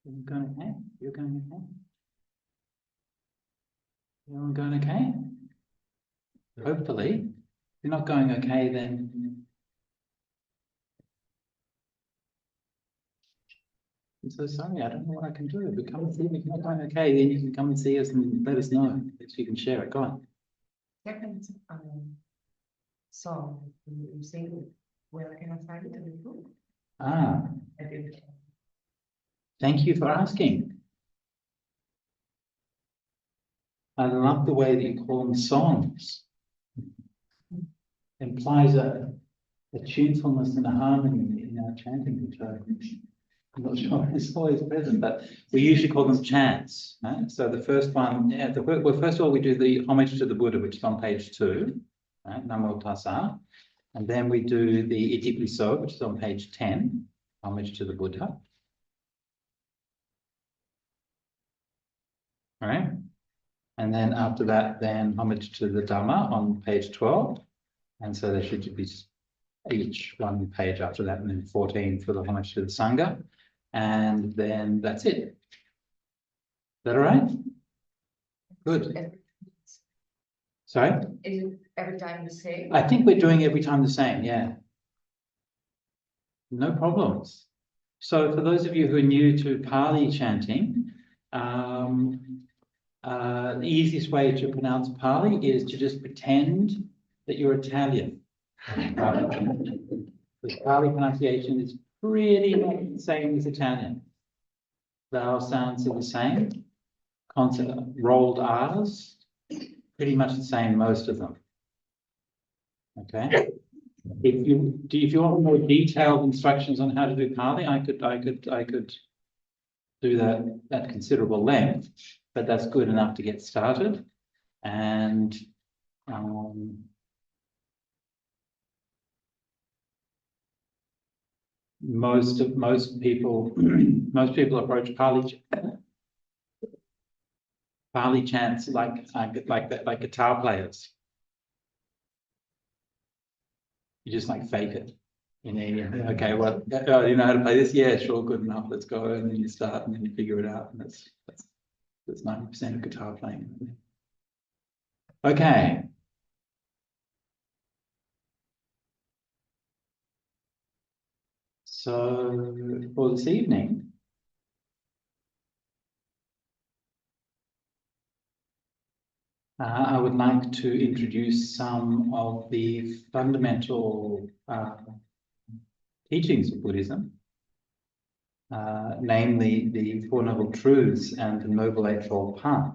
You're going okay? You're going okay? Everyone going okay? Hopefully. If you're not going okay, then I'm so sorry, I don't know what I can do. But come and see me. If you're not going okay, then you can come and see us and let us know if you can share it. Go on. Second song you sing, where can I find it in the book? Ah, I didn't. thank you for asking. I love the way that you call them songs. Implies a tunefulness and a harmony in our chanting, which I'm not sure is always present, but we usually call them chants. Right? So the first one, well, first of all, we do the homage to the Buddha, which is on page 2, right? Namo Tassa. And then we do the Iti Piso, which is on page 10, homage to the Buddha. All right. And then after that, then homage to the Dhamma on page 12. And so there should be each one page after that, and then 14 for the homage to the Sangha. And then that's it. Is that all right? Good. Sorry? Is it every time the same? I think we're doing every time the same, yeah. No problems. So for those of you who are new to Pali chanting, the easiest way to pronounce Pali is to just pretend that you're Italian. The Pali pronunciation is pretty much the same as Italian. Vowel sounds are the same. Consonant rolled R's, pretty much the same, most of them. Okay. If you want more detailed instructions on how to do Pali, I could do that at considerable length, but that's good enough to get started. And most people approach Pali chants like guitar players. You just like fake it. You know, okay, well, you know how to play this? Yeah, sure, good enough. Let's go. And then you start, and then you figure it out, and that's 90% of guitar playing. Okay. So for this evening, I would like to introduce some of the fundamental teachings of Buddhism, namely the Four Noble Truths and the Noble Eightfold Path.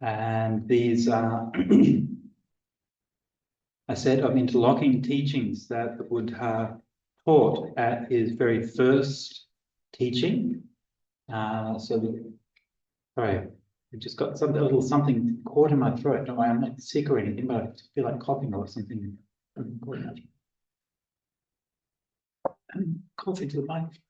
And these are a set of interlocking teachings that the Buddha taught at his very first teaching. Sorry, I just got a little something caught in my throat. Don't worry, I'm not sick or anything, but I just feel like coughing or something. Cough into the mic.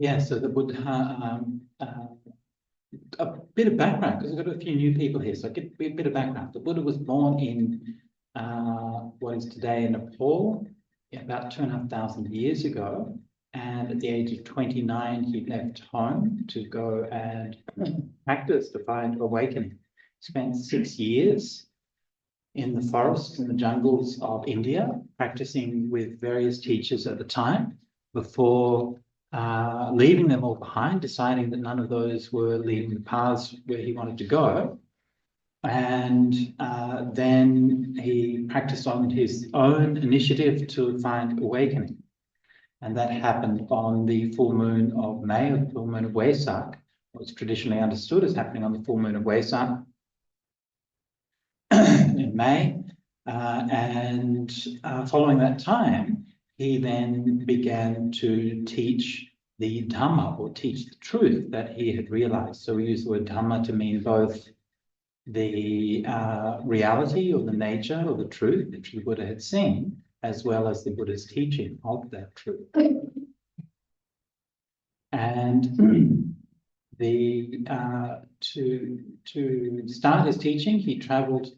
Yeah, so the Buddha, a bit of background, because I've got a few new people here, so I get a bit of background. The Buddha was born in what is today Nepal, about 2,500 years ago. And at the age of 29, he left home to go and practice to find awakening. Spent 6 years in the forests and the jungles of India, practicing with various teachers at the time, before leaving them all behind, deciding that none of those were leading the paths where he wanted to go. And then he practiced on his own initiative to find awakening. And that happened on the full moon of May, or the full moon of Wesak, what's traditionally understood as happening on the full moon of Wesak in May. And following that time, he then began to teach the Dhamma, or teach the truth that he had realized. So we use the word Dhamma to mean both the reality or the nature or the truth that the Buddha had seen, as well as the Buddha's teaching of that truth. And to start his teaching, he travelled.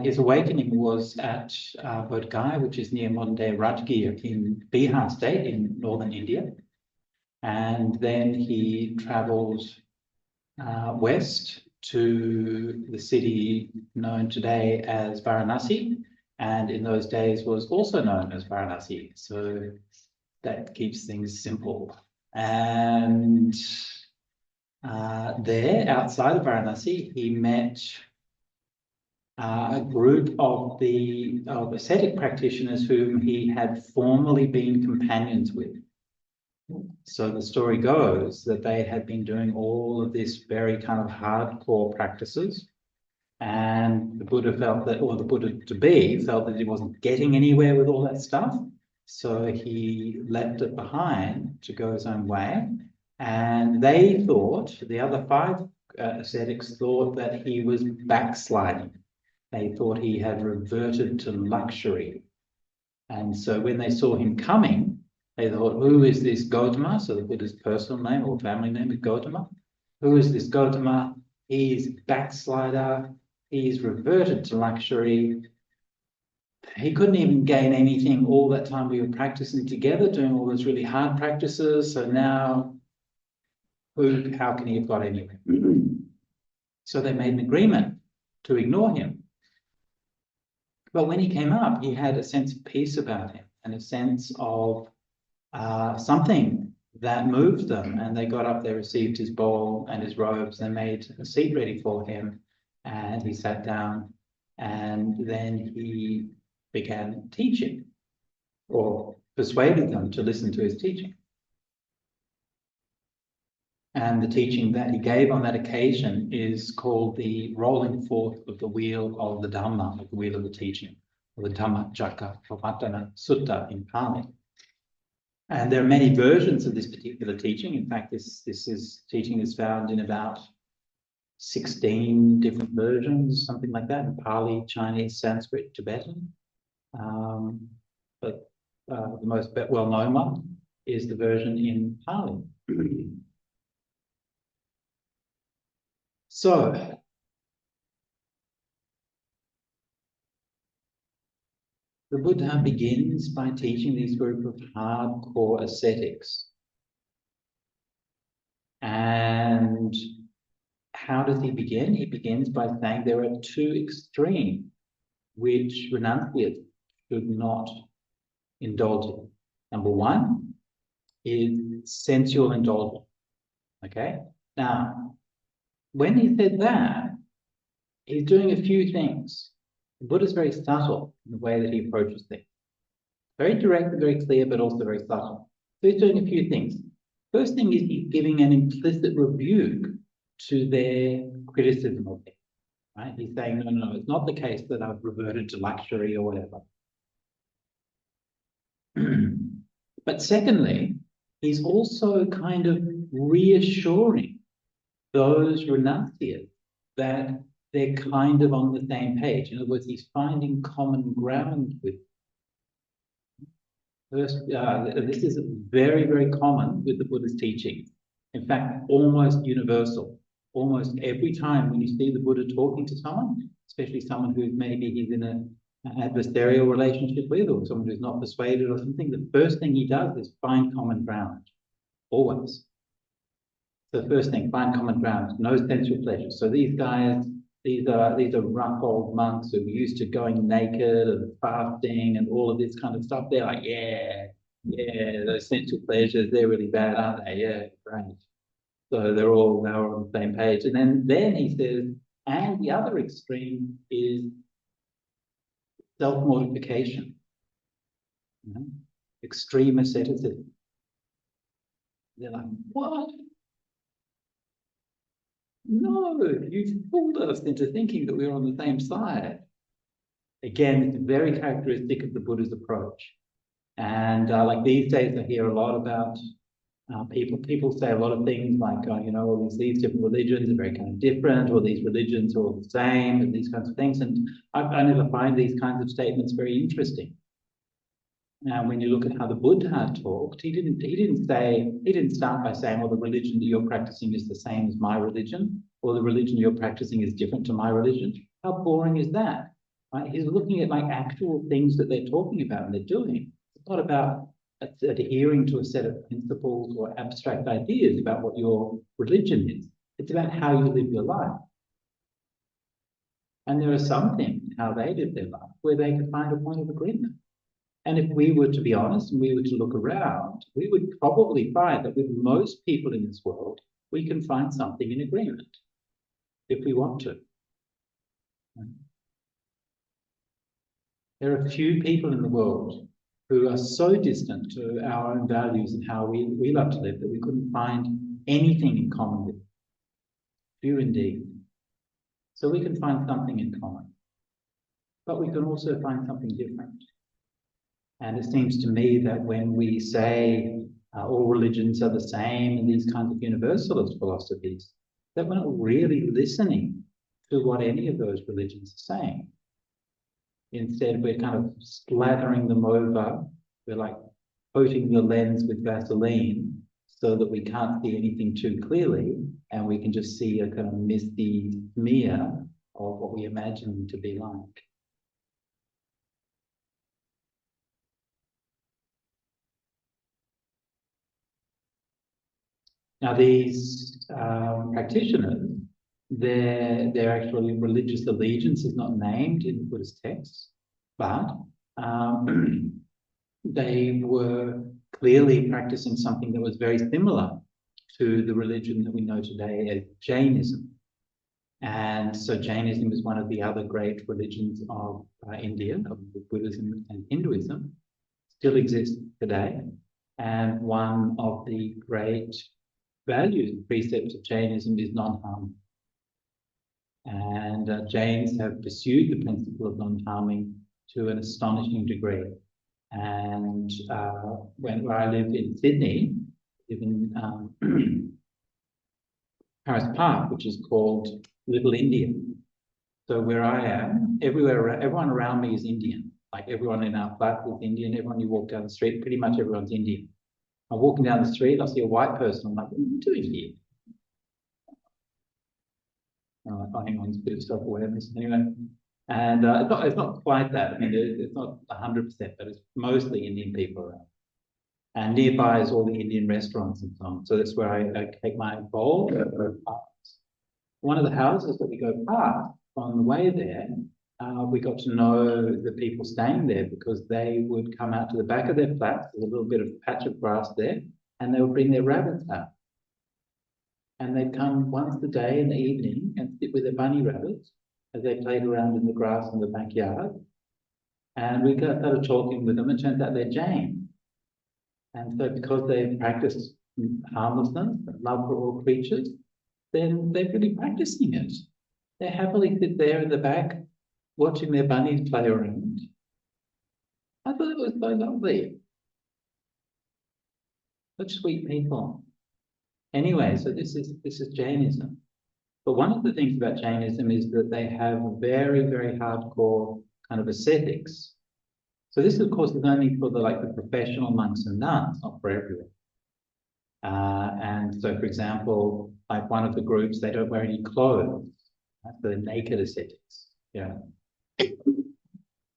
His awakening was at Bodh Gaya, which is near modern-day Rajgir in Bihar state in northern India, and then he travelled west to the city known today as Varanasi, and in those days was also known as Varanasi. So that keeps things simple. And there, outside of Varanasi, he met a group of ascetic practitioners whom he had formerly been companions with. So the story goes that they had been doing all of this very kind of hardcore practices, and the Buddha felt that, or the Buddha-to-be felt that he wasn't getting anywhere with all that stuff. So he left it behind to go his own way. And they thought, the other five ascetics thought that he was backsliding. They thought he had reverted to luxury. And so when they saw him coming, they thought, who is this Gautama? So the Buddha's personal name or family name is Gautama. Who is this Gautama? He's backslider. He's reverted to luxury. He couldn't even gain anything all that time we were practicing together, doing all those really hard practices. So now, how can he have got anywhere? So they made an agreement to ignore him. But when he came up, he had a sense of peace about him and a sense of something that moved them. And they got up, they received his bowl and his robes, they made a seat ready for him, and he sat down, and then he began teaching, or persuaded them to listen to his teaching. And the teaching that he gave on that occasion is called the rolling forth of the wheel of the Dhamma, of the wheel of the teaching, or the Dhammacakkappavattana Sutta in Pali. And there are many versions of this particular teaching. In fact, this teaching is found in about 16 different versions, something like that, in Pali, Chinese, Sanskrit, Tibetan. But the most well-known one is the version in Pali. So, the Buddha begins by teaching these group of hardcore ascetics. And how does he begin? He begins by saying there are two extremes which renunciates should not indulge in. Number one is sensual indulgence. Okay? Now, when he said that, he's doing a few things. The Buddha is very subtle in the way that he approaches things. Very direct and very clear, but also very subtle. So he's doing a few things. First thing is he's giving an implicit rebuke to their criticism of him. Right? He's saying, no, it's not the case that I've reverted to luxury or whatever. But secondly, he's also kind of reassuring those renunciates that they're kind of on the same page. In other words, he's finding common ground with them. First, this is very, very common with the Buddha's teaching. In fact, almost universal. Almost every time when you see the Buddha talking to someone, especially someone who maybe he's in an adversarial relationship with, or someone who's not persuaded or something, the first thing he does is find common ground. Always. So the first thing, find common ground, no sensual pleasure. So these guys, these are rough old monks who are used to going naked and fasting and all of this kind of stuff. They're like, yeah, those sensual pleasures, they're really bad, aren't they? Yeah, great. So they're all now on the same page. And then he says, and the other extreme is self-mortification. You know? Extreme asceticism. They're like, what? No, you fooled us into thinking that we were on the same side. Again, it's very characteristic of the Buddha's approach. And like these days, I hear a lot about people say a lot of things like, you know, all these different religions are very kind of different, or these religions are all the same, and these kinds of things. And I never find these kinds of statements very interesting. Now, when you look at how the Buddha talked, he didn't start by saying, well, the religion that you're practicing is the same as my religion, or the religion you're practicing is different to my religion. How boring is that? Right? He's looking at like actual things that they're talking about and they're doing. It's not about adhering to a set of principles or abstract ideas about what your religion is. It's about how you live your life. And there are some things in how they live their life where they can find a point of agreement. And if we were to be honest and we were to look around, we would probably find that with most people in this world, we can find something in agreement if we want to. There are a few people in the world who are so distant to our own values and how we love to live that we couldn't find anything in common with. Few indeed. So we can find something in common. But we can also find something different. And it seems to me that when we say all religions are the same and these kinds of universalist philosophies, that we're not really listening to what any of those religions are saying. Instead, we're kind of slathering them over. We're like coating the lens with Vaseline so that we can't see anything too clearly, and we can just see a kind of misty smear of what we imagine them to be like. Now, these practitioners, their actual religious allegiance is not named in Buddhist texts, but they were clearly practicing something that was very similar to the religion that we know today as Jainism. And so Jainism is one of the other great religions of India, of Buddhism and Hinduism, still exists today. And one of the great values and precepts of Jainism is non-harming. And Jains have pursued the principle of non-harming to an astonishing degree. And where I live in Sydney, live in Paris Park, which is called Little India. So where I am, everyone around me is Indian. Like everyone in our flat is Indian. Everyone you walk down the street, pretty much everyone's Indian. I'm walking down the street, I see a white person. I'm like, what are you doing here? Hang on, it's a bit of self-awareness anyway. And it's not quite that. I mean, it's not 100%, but it's mostly Indian people around. And nearby is all the Indian restaurants and so on. So that's where I take my bowl. One of the houses that we go past on the way there, we got to know the people staying there because they would come out to the back of their flats, there's a little bit of patch of grass there, and they would bring their rabbits out. And they'd come once a day in the evening and sit with their bunny rabbits as they played around in the grass in the backyard. And we started talking with them, and it turns out they're Jain. And so because they practice harmlessness, love for all creatures, then they're really practicing it. They happily sit there in the back watching their bunnies play around. I thought it was so lovely. Such sweet people. Anyway, so this is Jainism. But one of the things about Jainism is that they have very, very hardcore kind of ascetics. So this, of course, is only for the professional monks and nuns, not for everyone. And so, for example, like one of the groups, they don't wear any clothes. Right? So they're naked ascetics. Yeah.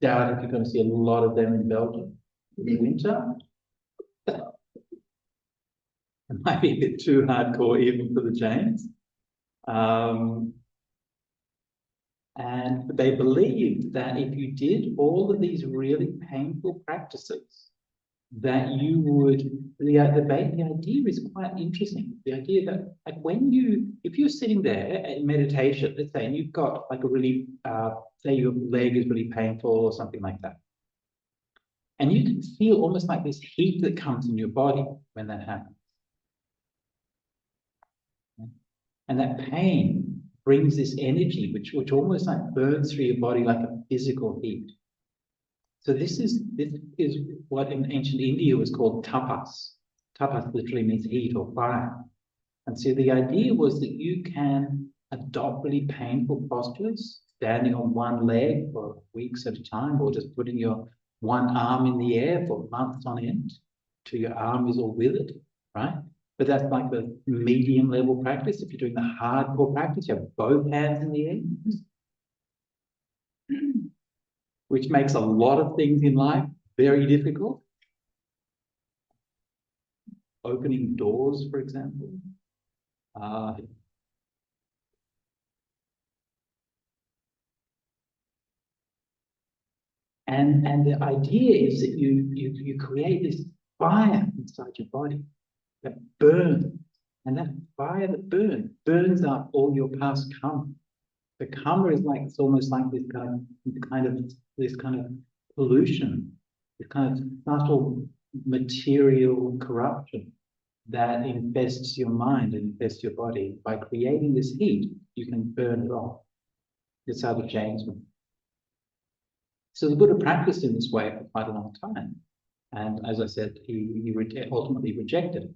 Doubt if you're going to see a lot of them in Belgium in the winter. It might be a bit too hardcore even for the Jains. And they believed that if you did all of these really painful practices, that you would, the idea is quite interesting. The idea that like if you're sitting there in meditation, let's say, and you've got like a really, say your leg is really painful or something like that. And you can feel almost like this heat that comes in your body when that happens. And that pain brings this energy, which almost like burns through your body like a physical heat. So this is what in ancient India was called tapas. Tapas literally means heat or fire. And so the idea was that you can adopt really painful postures, standing on one leg for weeks at a time, or just putting your one arm in the air for months on end till your arm is all withered, right? But that's like the medium level practice. If you're doing the hardcore practice, you have both hands in the air, which makes a lot of things in life very difficult. Opening doors, for example. And the idea is that you create this fire inside your body that burns. And that fire that burns up all your past karma. The karma is like, it's almost like this kind of pollution, this kind of subtle material corruption that infests your mind and infests your body. By creating this heat, you can burn it off. That's how the Jains went. So the Buddha practiced in this way for quite a long time. And as I said, he ultimately rejected it.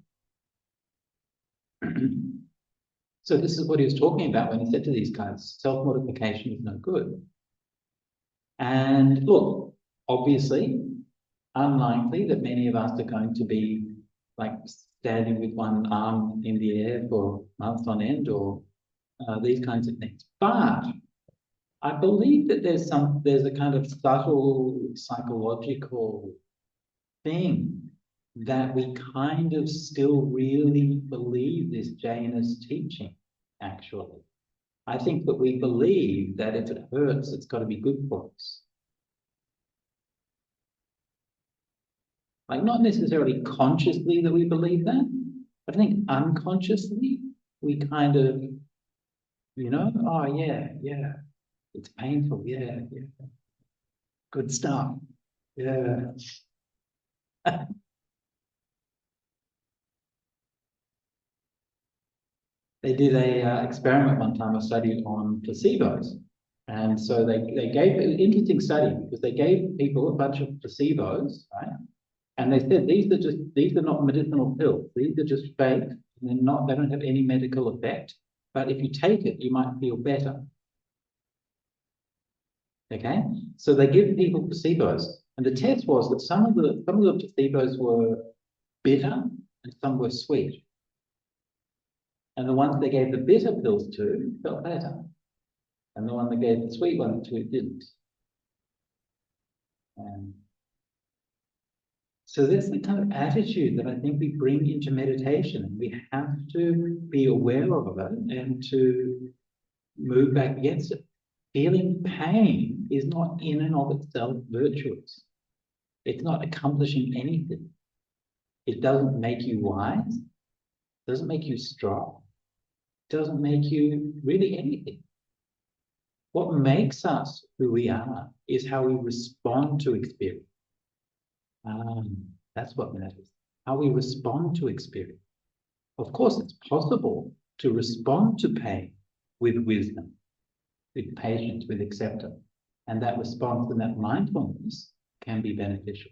So this is what he was talking about when he said to these guys, self-mortification is no good. And look, obviously, unlikely that many of us are going to be like standing with one arm in the air for months on end or these kinds of things. But I believe that there's a kind of subtle psychological thing that we kind of still really believe this Jainist teaching, actually. I think that we believe that if it hurts, it's got to be good for us. Like, not necessarily consciously that we believe that, but I think unconsciously we kind of, oh yeah, it's painful, yeah, good stuff, yeah. They did a experiment one time, a study on placebos. And so they gave an interesting study because they gave people a bunch of placebos, right? And they said these are not medicinal pills. These are just fake. They don't have any medical effect. But if you take it, you might feel better. Okay? So they give people placebos. And the test was that some of the placebos were bitter and some were sweet. And the ones they gave the bitter pills to felt better. And the one they gave the sweet one to didn't. So that's the kind of attitude that I think we bring into meditation. We have to be aware of it and to move back against it. Feeling pain is not in and of itself virtuous. It's not accomplishing anything. It doesn't make you wise. It doesn't make you strong. It doesn't make you really anything. What makes us who we are is how we respond to experience. That's what matters. How we respond to experience. Of course, it's possible to respond to pain with wisdom, with patience, with acceptance. And that response and that mindfulness can be beneficial.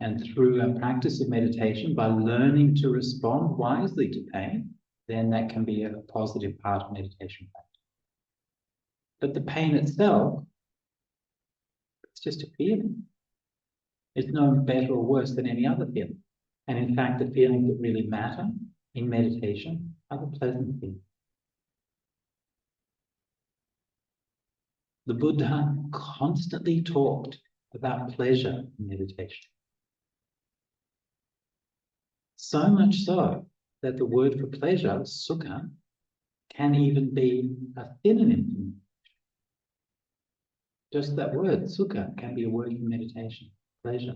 And through a practice of meditation, by learning to respond wisely to pain, then that can be a positive part of meditation practice. But the pain itself, it's just a feeling. It's no better or worse than any other feeling. And in fact, the feelings that really matter in meditation are the pleasant feelings. The Buddha constantly talked about pleasure in meditation. So much so that the word for pleasure, sukha, can even be a synonym. Just that word, sukha, can be a word for meditation, pleasure.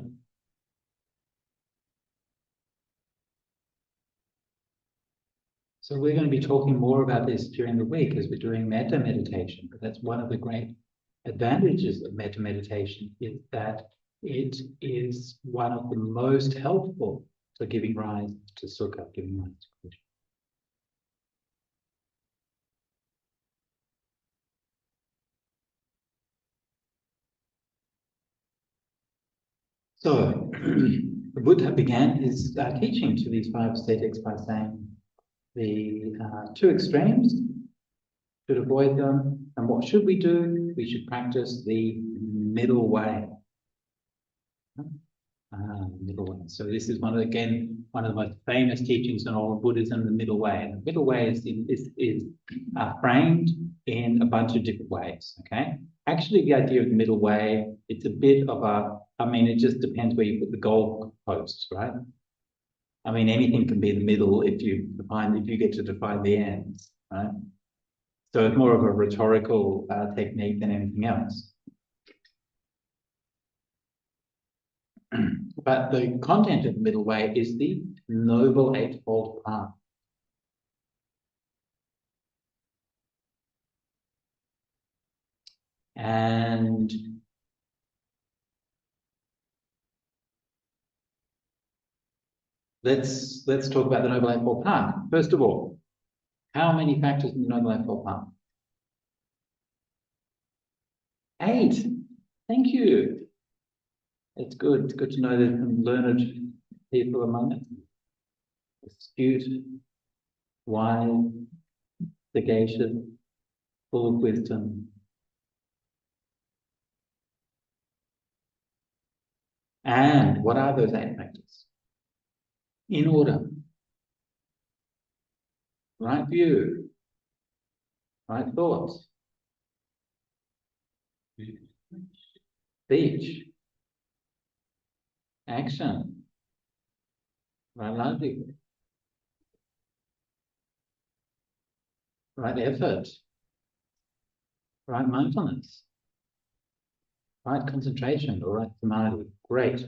So we're going to be talking more about this during the week as we're doing metta meditation. But that's one of the great advantages of metta meditation, is that it is one of the most helpful for giving rise to sukha, giving rise to pleasure. So the Buddha began his teaching to these five ascetics by saying the two extremes should avoid them. And what should we do? We should practice the middle way. Middle way. So this is one of the most famous teachings in all of Buddhism, the middle way. And the middle way is framed in a bunch of different ways. Okay. Actually, the idea of the middle way, it's a bit of a. I mean, it just depends where you put the goal posts, right? I mean, anything can be in the middle if you get to define the ends, right? So it's more of a rhetorical technique than anything else. But the content of the middle way is the Noble Eightfold Path. And let's talk about the Noble Eightfold Path. First of all, how many factors in the Noble Eightfold Path? 8. Thank you. It's good. It's good to know there's some learned people among us. Astute, wise, sagacious, full of wisdom. And what are those 8 factors? In order. Right view. Right thoughts. Speech. Action. Right livelihood. Right effort. Right mindfulness. Right concentration or right samadhi. Great.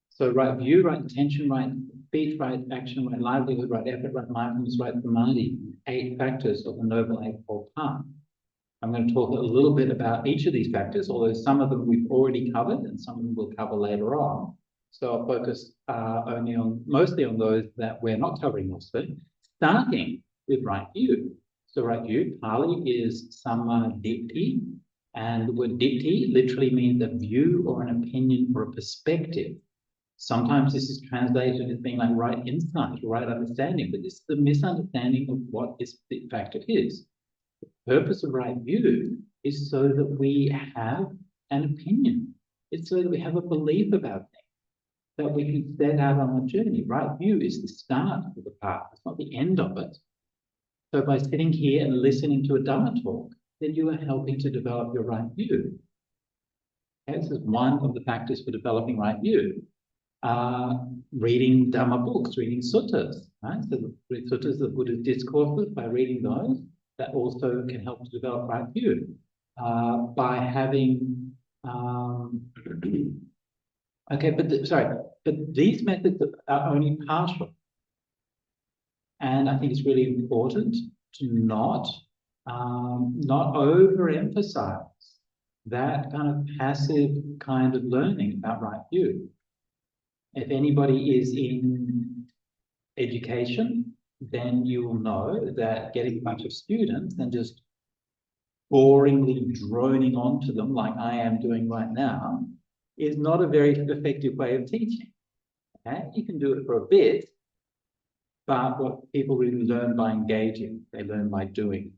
So right view, right intention, right speech, right action, right livelihood, right effort, right mindfulness, right samadhi. 8 factors of the Noble Eightfold Path. I'm going to talk a little bit about each of these factors, although some of them we've already covered and some of them we'll cover later on. So I'll focus mostly on those that we're not covering mostly, starting with right view. So right view, Pali is Samma Ditti, and the word Ditti literally means a view or an opinion or a perspective. Sometimes this is translated as being like right insight or right understanding, but this is the misunderstanding of what this factor is. The purpose of right view is so that we have an opinion. It's so that we have a belief about things, that we can set out on a journey. Right view is the start of the path. It's not the end of it. So by sitting here and listening to a Dharma talk, then you are helping to develop your right view. Okay, this is one of the factors for developing right view. Reading Dhamma books, reading suttas, right? So the suttas, the Buddha's discourses, by reading those, that also can help to develop right view. By having, okay, but these methods are only partial. And I think it's really important to not overemphasize that kind of passive kind of learning about right view. If anybody is in education, then you will know that getting a bunch of students and just boringly droning onto them like I am doing right now is not a very effective way of teaching. Okay? You can do it for a bit, but what people really learn by engaging, they learn by doing.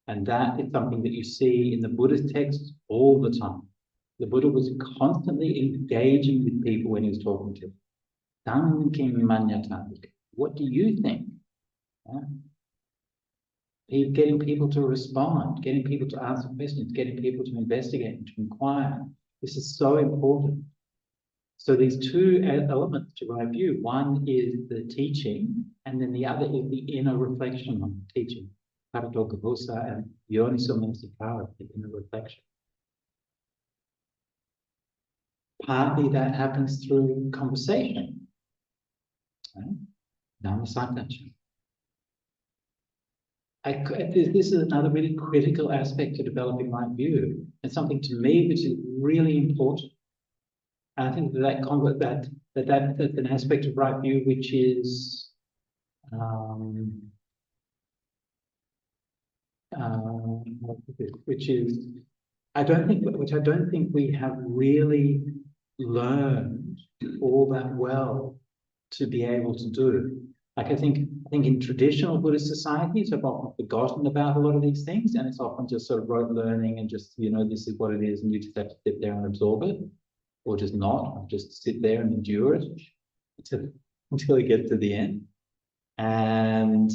And that is something that you see in the Buddhist texts all the time. The Buddha was constantly engaging with people when he was talking to them. What do you think? Yeah? Getting people to respond, getting people to answer questions, getting people to investigate and to inquire. This is so important. So these 2 elements to right view. One is the teaching, and then the other is the inner reflection on the teaching. Paratokabusa and Yoniso Manasikara, the inner reflection. Partly that happens through conversation. Right? Namasakacha. This is another really critical aspect to developing right view, and something to me which is really important. And I think that's an aspect of right view which is which I don't think we have really learned all that well to be able to do. Like I think in traditional Buddhist societies have often forgotten about a lot of these things, and it's often just sort of rote learning and just, you know, this is what it is, and you just have to sit there and absorb it, or just not, or just sit there and endure it until you get to the end. And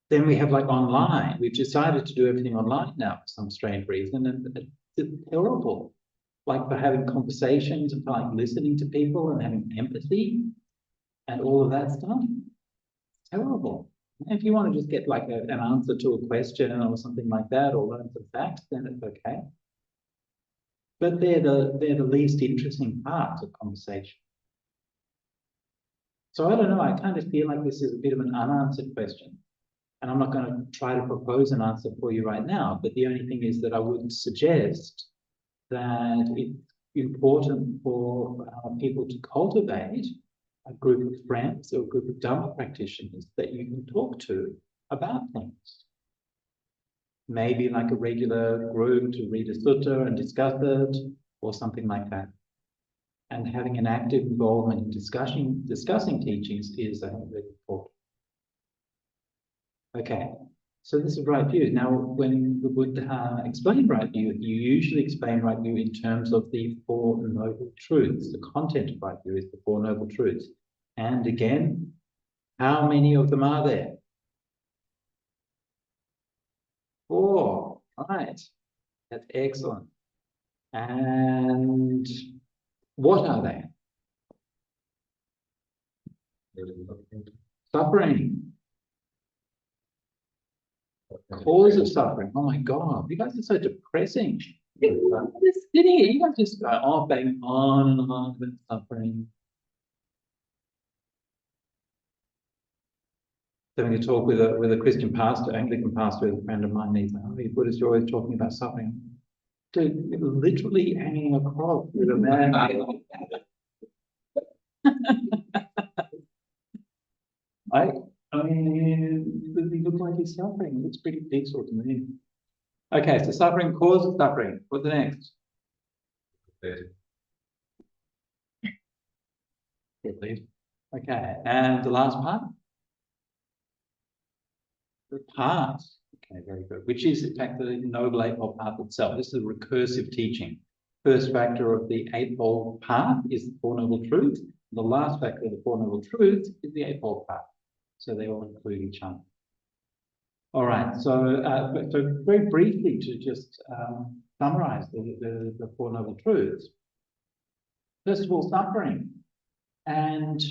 then we have like online. We've decided to do everything online now for some strange reason, and it's terrible. Like for having conversations and for like listening to people and having empathy and all of that stuff. It's terrible. If you want to just get like an answer to a question or something like that, or learn some facts, then it's okay. But they're the least interesting parts of conversation. So I don't know. I kind of feel like this is a bit of an unanswered question. And I'm not going to try to propose an answer for you right now, but the only thing is that I would suggest that it's important for people to cultivate a group of friends or a group of Dhamma practitioners that you can talk to about things. Maybe like a regular group to read a sutta and discuss it, or something like that. And having an active involvement in discussing teachings is really important. Okay, so this is right view. Now, when the Buddha explained right view, you usually explain right view in terms of the Four Noble Truths. The content of right view is the Four Noble Truths. And again, how many of them are there? 4, right. That's excellent. And what are they? Suffering. Cause of suffering. Oh my God, you guys are so depressing. Just sitting here, you guys just go on, bang on and on about suffering. Having a talk with a Christian pastor, Anglican pastor, a friend of mine, and he's like, "Oh, you Buddhists are always talking about suffering." Dude, literally hanging across with a man. I mean, does he look like he's suffering? It looks pretty peaceful to me. Okay, so suffering, cause of suffering. What's the next? Okay, and the last part? The path. Okay, very good. Which is, in fact, the Noble Eightfold Path itself. This is a recursive teaching. First factor of the Eightfold Path is the Four Noble Truths. The last factor of the Four Noble Truths is the Eightfold Path. So they all include each other. All right, so very briefly to just summarize the Four Noble Truths. First of all, suffering. And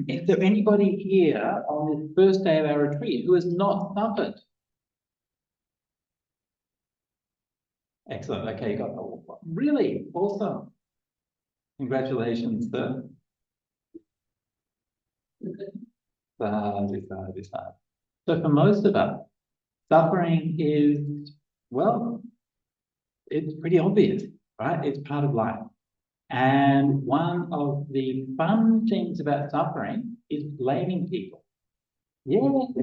if there's anybody here on the first day of our retreat who has not suffered? Excellent. Okay, you got that. Really awesome. Congratulations, sir. So for most of us, suffering is, well, it's pretty obvious, right? It's part of life. And one of the fun things about suffering is blaming people. Yeah. Oh,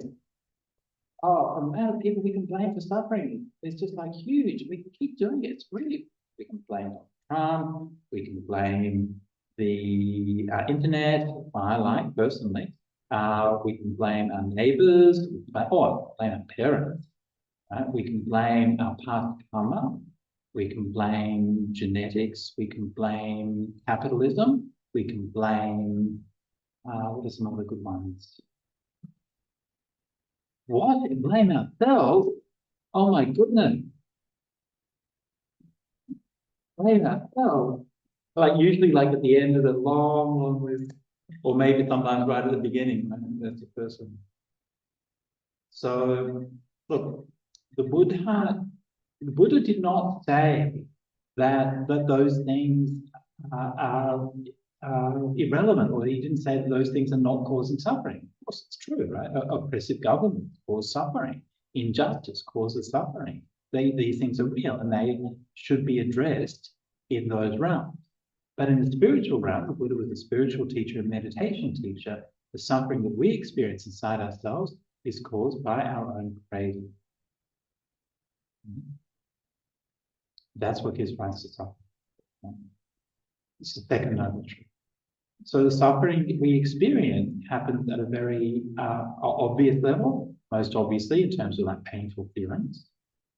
the amount of people we can blame for suffering is just like huge. We can keep doing it. It's really, we can blame Trump, we can blame the internet, I like personally. We can blame our neighbors, blame our parents. Right? We can blame our past karma. We can blame genetics. We can blame capitalism. We can blame, what are some other good ones? What? Blame ourselves? Oh my goodness. Blame ourselves. Like usually like at the end of the long list, or maybe sometimes right at the beginning, right? That's the person. So look, the Buddha did not say that those things are irrelevant, or he didn't say that those things are not causing suffering. Of course, it's true, right? Oppressive government causes suffering. Injustice causes suffering. These things are real, and they should be addressed in those realms. But in the spiritual realm, the Buddha was a spiritual teacher and meditation teacher. The suffering that we experience inside ourselves is caused by our own craving. That's what gives rise to suffering. It's the second noble truth. So the suffering we experience happens at a very obvious level, most obviously in terms of like painful feelings,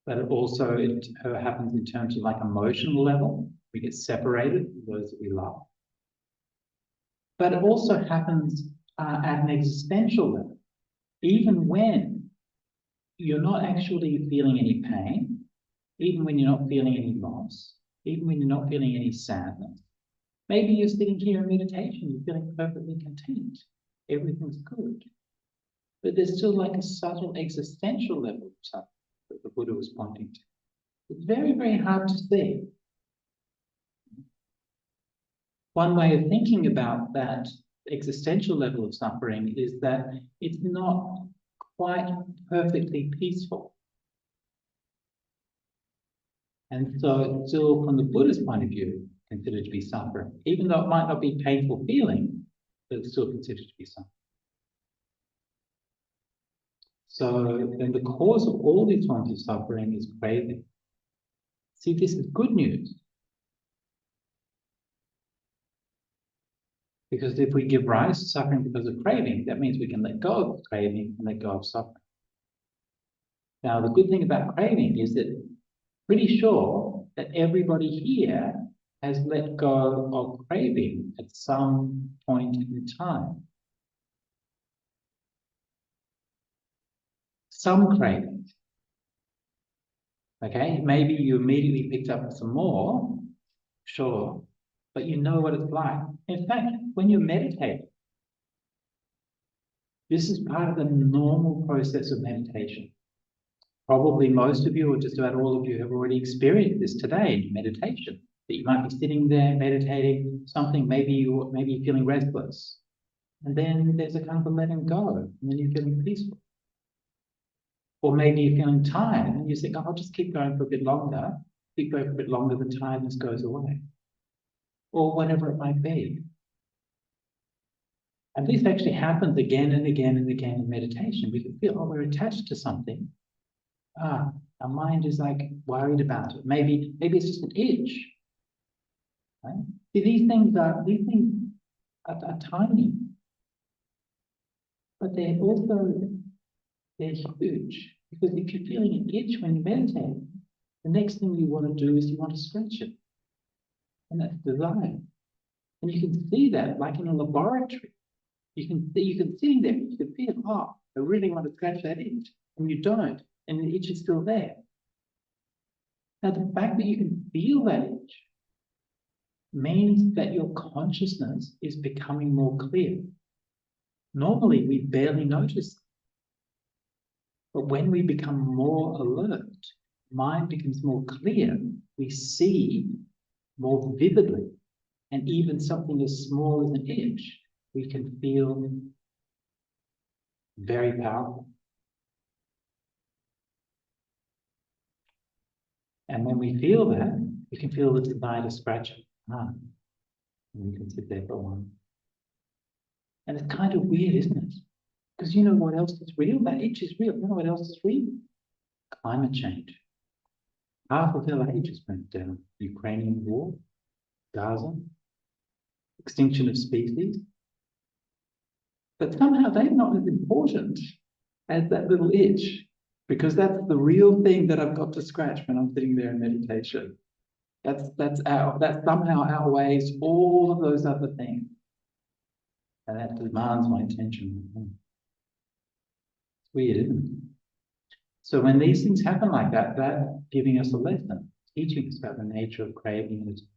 but it happens in terms of like emotional level. We get separated from those that we love. But it also happens at an existential level, even when you're not actually feeling any pain, even when you're not feeling any loss, even when you're not feeling any sadness. Maybe you're sitting here in meditation, you're feeling perfectly content. Everything's good. But there's still like a subtle existential level of suffering that the Buddha was pointing to. It's very, very hard to see. One way of thinking about that existential level of suffering is that it's not quite perfectly peaceful. And so it's still, from the Buddha's point of view, considered to be suffering. Even though it might not be painful feeling, but it's still considered to be suffering. So then the cause of all these forms of suffering is craving. See, this is good news. Because if we give rise to suffering because of craving, that means we can let go of craving and let go of suffering. Now, the good thing about craving is that pretty sure that everybody here has let go of craving at some point in time. Some craving. Okay, maybe you immediately picked up some more, sure, but you know what it's like. In fact, when you're meditating, this is part of the normal process of meditation. Probably most of you, or just about all of you, have already experienced this today in meditation. That you might be sitting there meditating something, maybe you're feeling restless, and then there's a kind of a letting go, and then you're feeling peaceful. Or maybe you're feeling tired, and you think, oh, I'll just keep going for a bit longer. Keep going for a bit longer, the tiredness goes away. Or whatever it might be. And this actually happens again and again and again in meditation. We can feel, oh, we're attached to something. Our mind is like worried about it. Maybe it's just an itch. Right? See, these things are tiny, but they're huge. Because if you're feeling an itch when you're meditating, the next thing you want to do is you want to stretch it. And that's desire. And you can see that like in a laboratory. You can sitting there, you can feel, oh, I really want to scratch that itch. And you don't. And the itch is still there. Now, the fact that you can feel that itch means that your consciousness is becoming more clear. Normally, we barely notice. But when we become more alert, mind becomes more clear, we see more vividly. And even something as small as an itch, we can feel very powerful. And when we feel that, we can feel the desire to scratch it. And we can sit there for a while. And it's kind of weird, isn't it? Because you know what else is real? That itch is real. You know what else is real? Climate change. Half of LA just went down. Ukrainian war, Gaza, extinction of species. But somehow they're not as important as that little itch, because that's the real thing that I've got to scratch when I'm sitting there in meditation. That somehow outweighs all of those other things. And that demands my attention. It's weird, isn't it? So when these things happen like that, that's giving us a lesson, teaching us about the nature of craving and attention.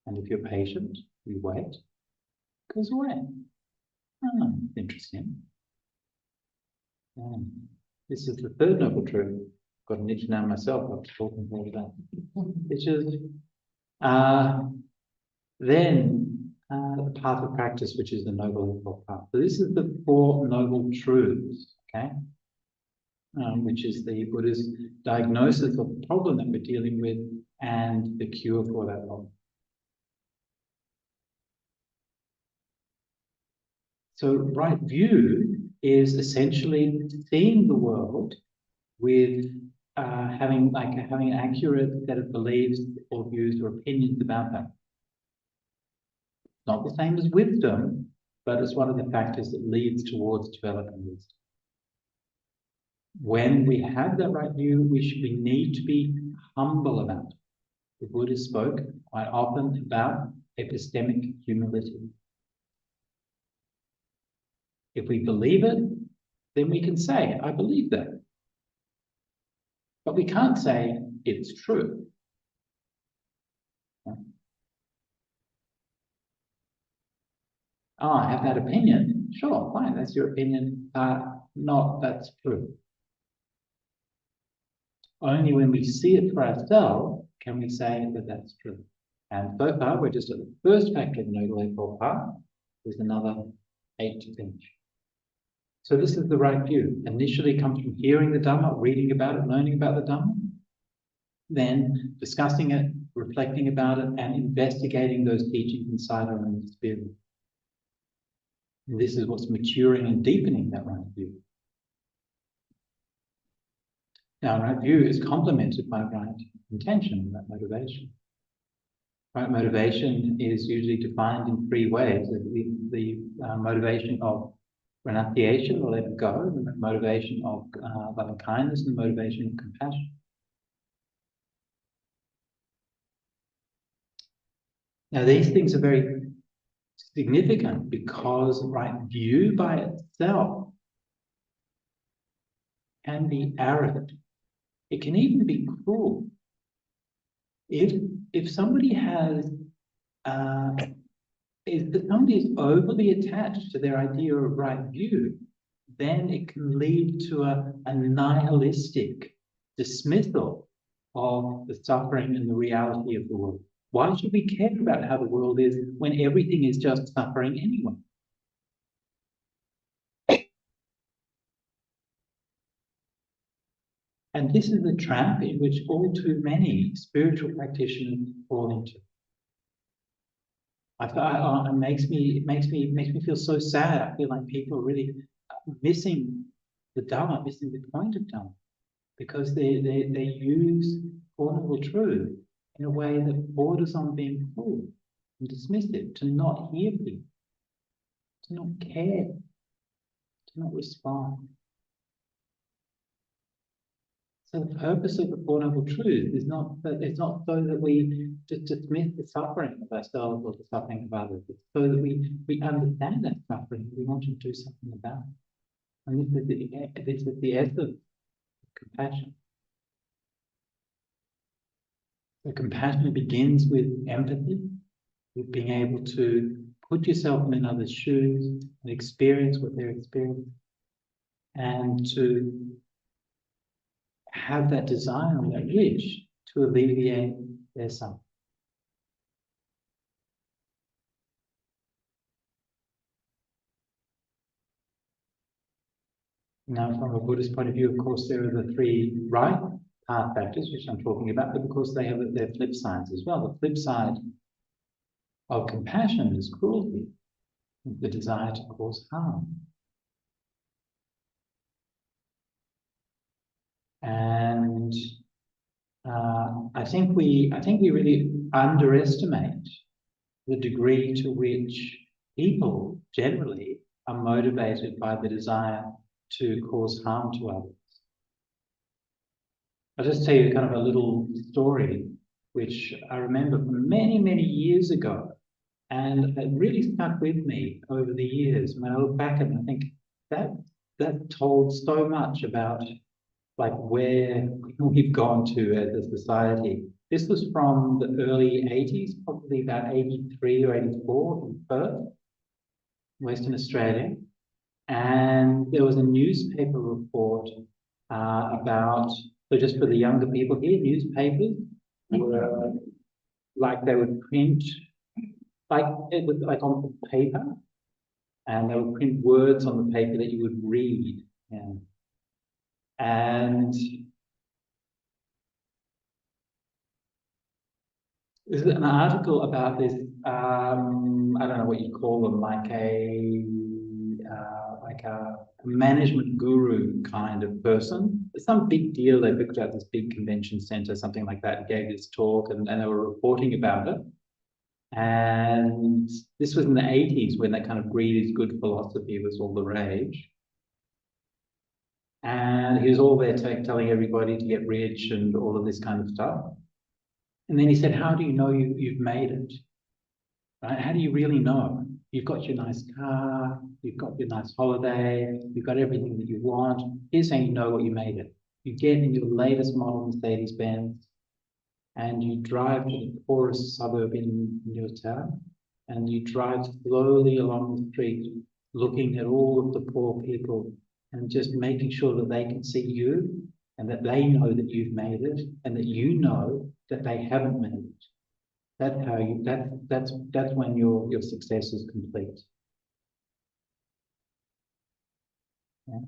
And if you're patient, you wait, it goes away. Oh, interesting. This is the third noble truth. Got an itch now myself after talking about that. Which is then the path of practice, which is the noble eightfold path. So this is the four noble truths, okay? Which is the Buddha's diagnosis of the problem that we're dealing with and the cure for that problem. So right view is essentially seeing the world with having an accurate set of beliefs or views or opinions about that. Not the same as wisdom, but it's one of the factors that leads towards developing wisdom. When we have that right view, we need to be humble about it. The Buddha spoke quite often about epistemic humility. If we believe it, then we can say, I believe that. But we can't say it's true. Oh, I have that opinion. Sure, fine, that's your opinion. No, that's true. Only when we see it for ourselves can we say that that's true. And so far, we're just at the first factor of the Noble Eightfold Path. There's another 8 to finish. So this is the right view. Initially comes from hearing the Dhamma, reading about it, learning about the Dhamma, then discussing it, reflecting about it, and investigating those teachings inside our own experience. And this is what's maturing and deepening that right view. Now, right view is complemented by right intention, right motivation. Right motivation is usually defined in 3 ways. The motivation of renunciation, or letting go, the motivation of loving kindness, and the motivation of compassion. Now, these things are very significant because right view by itself can be arid. It can even be cruel. If somebody has if somebody is overly attached to their idea of right view, then it can lead to a nihilistic dismissal of the suffering and the reality of the world. Why should we care about how the world is when everything is just suffering anyway? And this is the trap in which all too many spiritual practitioners fall into. It makes me feel so sad. I feel like people are really missing the Dhamma, missing the point of Dhamma, because they use Four Noble Truths in a way that borders on being cruel and dismissive, to not hear people, to not care, to not respond. So the purpose of the Four Noble Truths is not that it's not so that we just dismiss the suffering of ourselves or the suffering of others. It's so that we understand that suffering. We want to do something about it. And this is the essence of compassion. So compassion begins with empathy, with being able to put yourself in another's shoes and experience what they're experiencing, and to have that desire and that wish to alleviate their suffering. Now, from a Buddhist point of view, of course, there are the 3 right path factors, which I'm talking about, but of course they have their flip sides as well. The flip side of compassion is cruelty, the desire to cause harm. And I think we really underestimate the degree to which people generally are motivated by the desire to cause harm to others. I'll just tell you kind of a little story, which I remember from many, many years ago, and it really stuck with me over the years. When I look back and I think that told so much about like where we've gone to as a society. This was from the early 80s, probably about 83 or 84 in Perth, Western Australia. And there was a newspaper report about, so just for the younger people here, newspapers were like they would print, like it was like on paper, and they would print words on the paper that you would read. And there's an article about this, I don't know what you call them, like like a management guru kind of person. Some big deal. They booked out this big convention center, something like that, and gave this talk, and they were reporting about it. And this was in the 80s when that kind of greed is good philosophy was all the rage. And he was all there telling everybody to get rich and all of this kind of stuff. And then he said, how do you know you've made it? Right? How do you really know? You've got your nice car, you've got your nice holiday, you've got everything that you want. Here's how you know what you made it. You get in your latest model Mercedes-Benz and you drive to the poorest suburb in your town and you drive slowly along the street looking at all of the poor people and just making sure that they can see you and that they know that you've made it and that you know that they haven't made it. That's how you. That's when your success is complete. Yeah.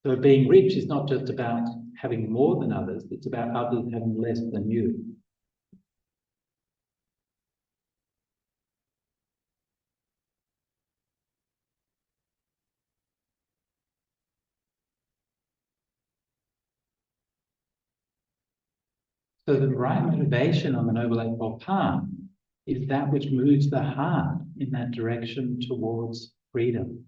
So being rich is not just about having more than others; it's about others having less than you. So the right motivation on the Noble Eightfold Path is that which moves the heart in that direction towards freedom,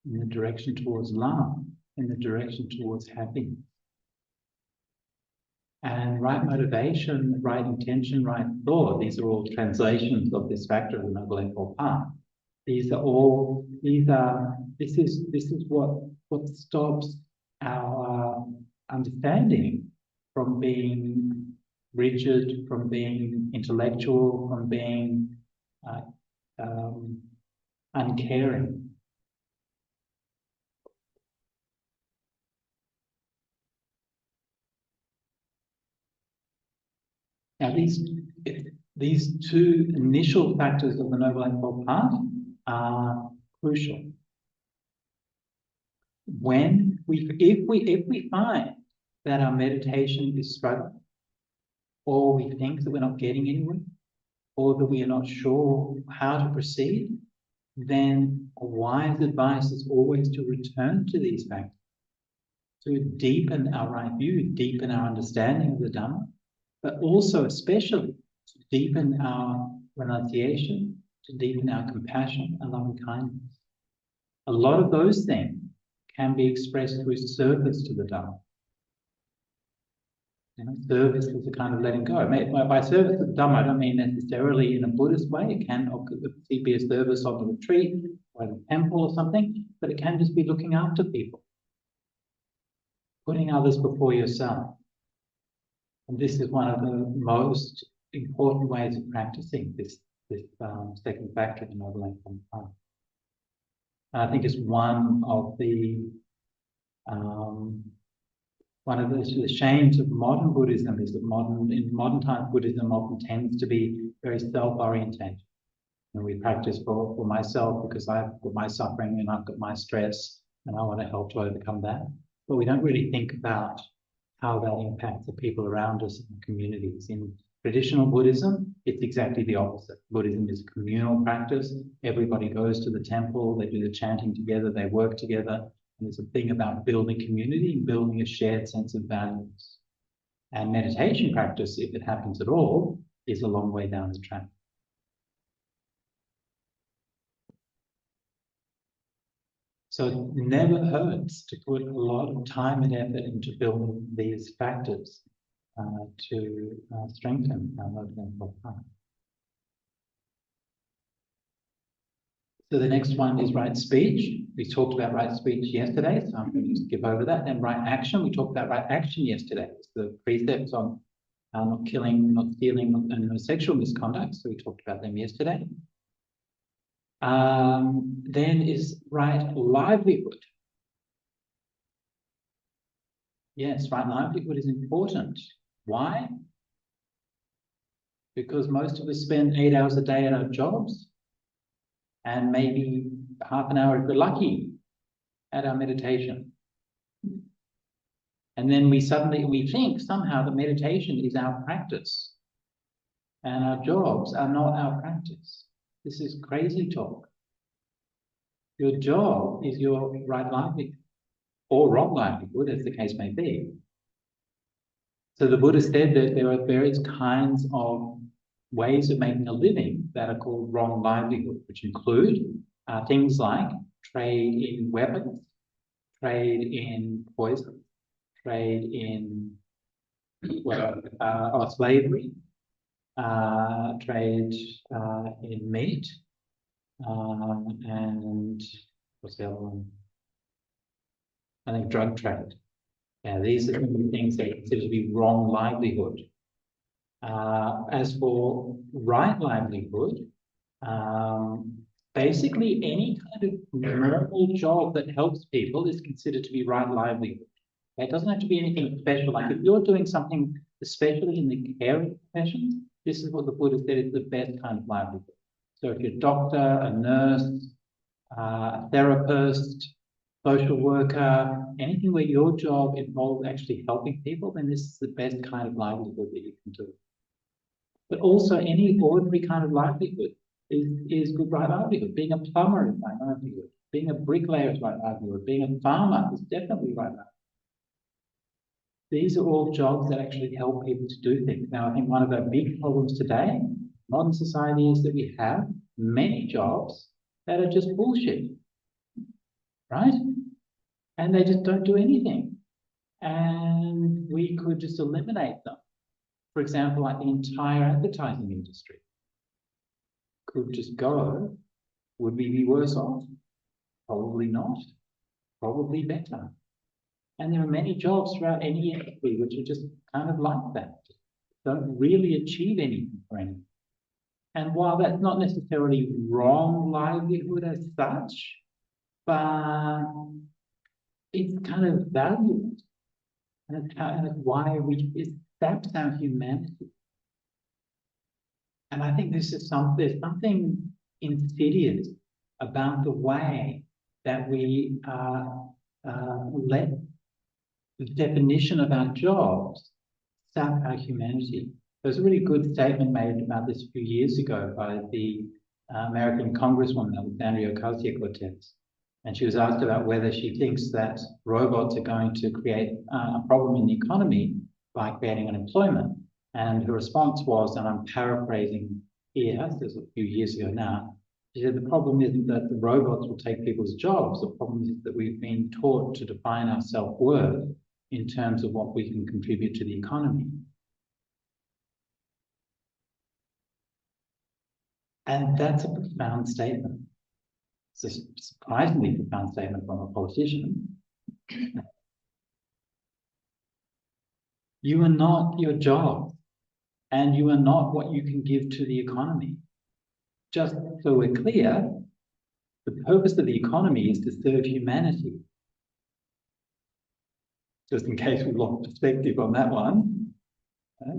in the direction towards love, in the direction towards happiness. And right motivation, right intention, right thought, these are all translations of this factor of the Noble Eightfold Path. This is what stops our understanding from being rigid, from being intellectual, from being uncaring. Now, these two initial factors of the Noble Eightfold Path are crucial. If we find that our meditation is struggling, or we think that we're not getting anywhere, or that we are not sure how to proceed, then a wise advice is always to return to these factors, to deepen our right view, deepen our understanding of the Dhamma, but also especially to deepen our renunciation, to deepen our compassion and loving kindness. A lot of those things can be expressed through service to the Dhamma. You know, service is a kind of letting go. By service to the Dhamma, I don't mean necessarily in a Buddhist way. It can be a service of the retreat or the temple or something, but it can just be looking after people, putting others before yourself. And this is one of the most important ways of practicing this second factor of the Noble Eightfold Path. And I think it's one of the shames of modern Buddhism is that in modern times Buddhism often tends to be very self-orientated. And we practice for myself because I've got my suffering and I've got my stress and I want to help to overcome that. But we don't really think about how that impacts the people around us in the communities. In traditional Buddhism, it's exactly the opposite. Buddhism is a communal practice. Everybody goes to the temple, they do the chanting together, they work together. And it's a thing about building community and building a shared sense of values. And meditation practice, if it happens at all, is a long way down the track. So it never hurts to put a lot of time and effort into building these factors to strengthen our Noble Eightfold Path. So the next one is right speech. We talked about right speech yesterday, so I'm going to just skip over that. Then right action. We talked about right action yesterday. It's the precepts on not killing, not stealing, and no sexual misconduct. So we talked about them yesterday. Then is right livelihood. Yes, right livelihood is important. Why? Because most of us spend 8 hours a day at our jobs and maybe half an hour if we're lucky at our meditation. And then we think somehow that meditation is our practice and our jobs are not our practice. This is crazy talk. Your job is your right livelihood or wrong livelihood, as the case may be. So the Buddha said that there are various kinds of ways of making a living that are called wrong livelihood, which include things like trade in weapons, trade in poison, trade in slavery, trade in meat, and what's the other one? I think drug trade. Yeah, these are the things that are considered to be wrong livelihood. As for right livelihood, basically any kind of normal job that helps people is considered to be right livelihood. It doesn't have to be anything special. Like if you're doing something, especially in the caring professions, this is what the Buddha said is the best kind of livelihood. So if you're a doctor, a nurse, a therapist, social worker, anything where your job involves actually helping people, then this is the best kind of livelihood that you can do. But also any ordinary kind of livelihood is good right livelihood. Being a plumber is right livelihood. Being a bricklayer is right livelihood. Being a farmer is definitely right livelihood. These are all jobs that actually help people to do things. Now, I think one of the big problems today in modern society is that we have many jobs that are just bullshit, right? And they just don't do anything. And we could just eliminate them. For example, like the entire advertising industry could just go. Would we be worse off? Probably not. Probably better. And there are many jobs throughout any industry which are just kind of like that. Don't really achieve anything for anyone. And while that's not necessarily wrong livelihood as such, but it's kind of valuable. And it's why it saps our humanity. And I think there's something insidious about the way that we let the definition of our jobs sap our humanity. There's a really good statement made about this a few years ago by the American Congresswoman Alexandria Ocasio-Cortez. And she was asked about whether she thinks that robots are going to create a problem in the economy by creating unemployment. And her response was, and I'm paraphrasing here, this was a few years ago now, she said, the problem isn't that the robots will take people's jobs. The problem is that we've been taught to define our self-worth in terms of what we can contribute to the economy. And that's a profound statement. It's a surprisingly profound statement from a politician. You are not your job, and you are not what you can give to the economy. Just so we're clear, the purpose of the economy is to serve humanity. Just in case we've lost perspective on that one,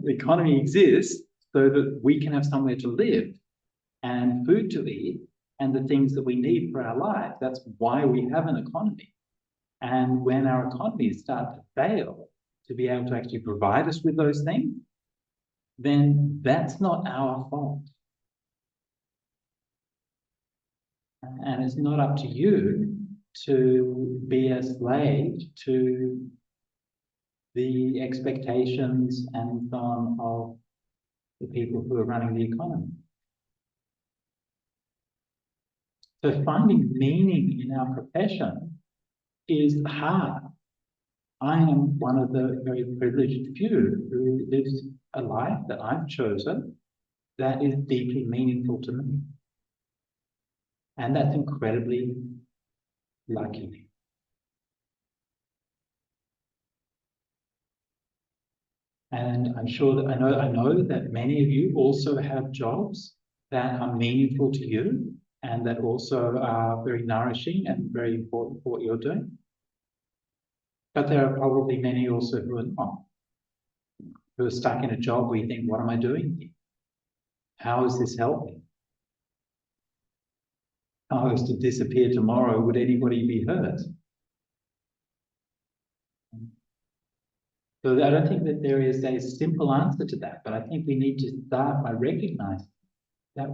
the economy exists so that we can have somewhere to live and food to eat and the things that we need for our life. That's why we have an economy. And when our economies start to fail to be able to actually provide us with those things, then that's not our fault. And it's not up to you to be a slave to the expectations and so on of the people who are running the economy. So finding meaning in our profession is hard. I am one of the very privileged few who lives a life that I've chosen that is deeply meaningful to me. And that's incredibly lucky. And I'm sure that I know that many of you also have jobs that are meaningful to you and that also are very nourishing and very important for what you're doing. But there are probably many also who are not, who are stuck in a job where you think, what am I doing here? How is this helping? If I was to disappear tomorrow, would anybody be hurt? So I don't think that there is a simple answer to that, but I think we need to start by recognizing that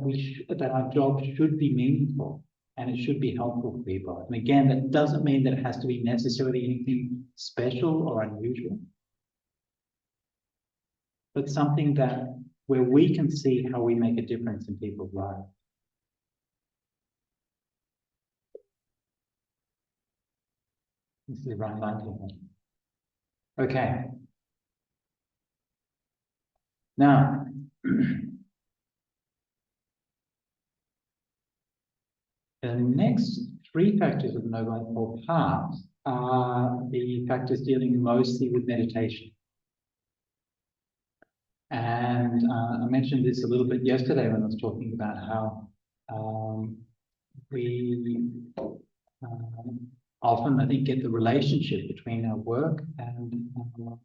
that our job should be meaningful and it should be helpful for you both. And again, that doesn't mean that it has to be necessarily anything special or unusual, but something that where we can see how we make a difference in people's lives. This is the right line. Okay. Now, the next three factors of the Noble Eightfold Path are the factors dealing mostly with meditation. And I mentioned this a little bit yesterday when I was talking about how we often, I think, get the relationship between our work and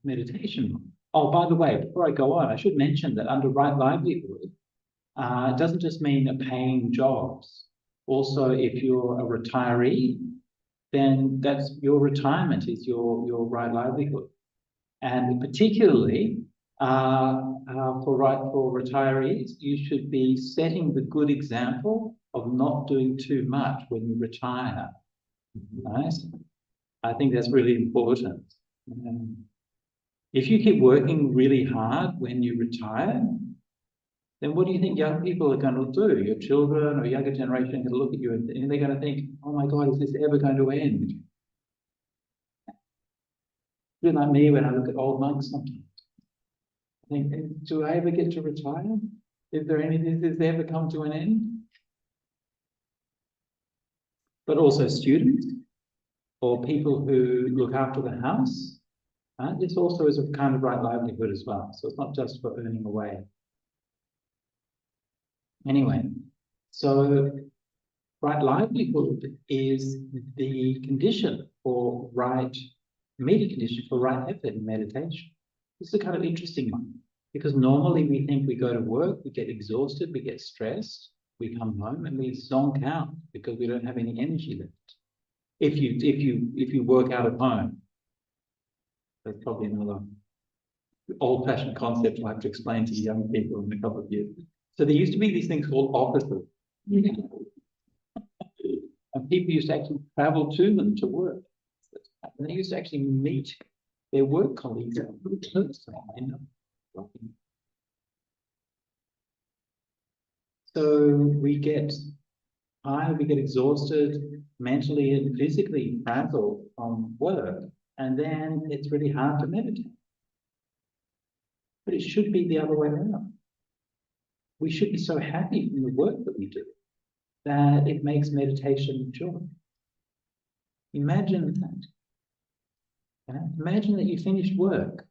meditation. Oh, by the way, before I go on, I should mention that under right livelihood, it doesn't just mean paying jobs. Also, if you're a retiree, then that's your retirement is your right livelihood. And particularly for retirees, you should be setting the good example of not doing too much when you retire. Right? I think that's really important. If you keep working really hard when you retire, then what do you think young people are going to do? Your children or younger generation are going to look at you and they're going to think, oh my God, is this ever going to end? A bit like me when I look at old monks sometimes. I think, do I ever get to retire? Is there anything that's ever come to an end? But also students or people who look after the house. This also is a kind of right livelihood as well. So it's not just for earning away. Anyway, so right livelihood is the condition for right, immediate condition for right effort in meditation. This is a kind of interesting one because normally we think we go to work, we get exhausted, we get stressed, we come home and we zonk out because we don't have any energy left. If you work out at home, that's probably another old-fashioned concept I'll have to explain to young people in a couple of years. So there used to be these things called offices. And people used to actually travel to them to work. And they used to actually meet their work colleagues in person. So we get tired, we get exhausted mentally and physically frazzled from work, and then it's really hard to meditate. But it should be the other way around. We should be so happy in the work that we do that it makes meditation joy. Imagine that. Imagine that you finished work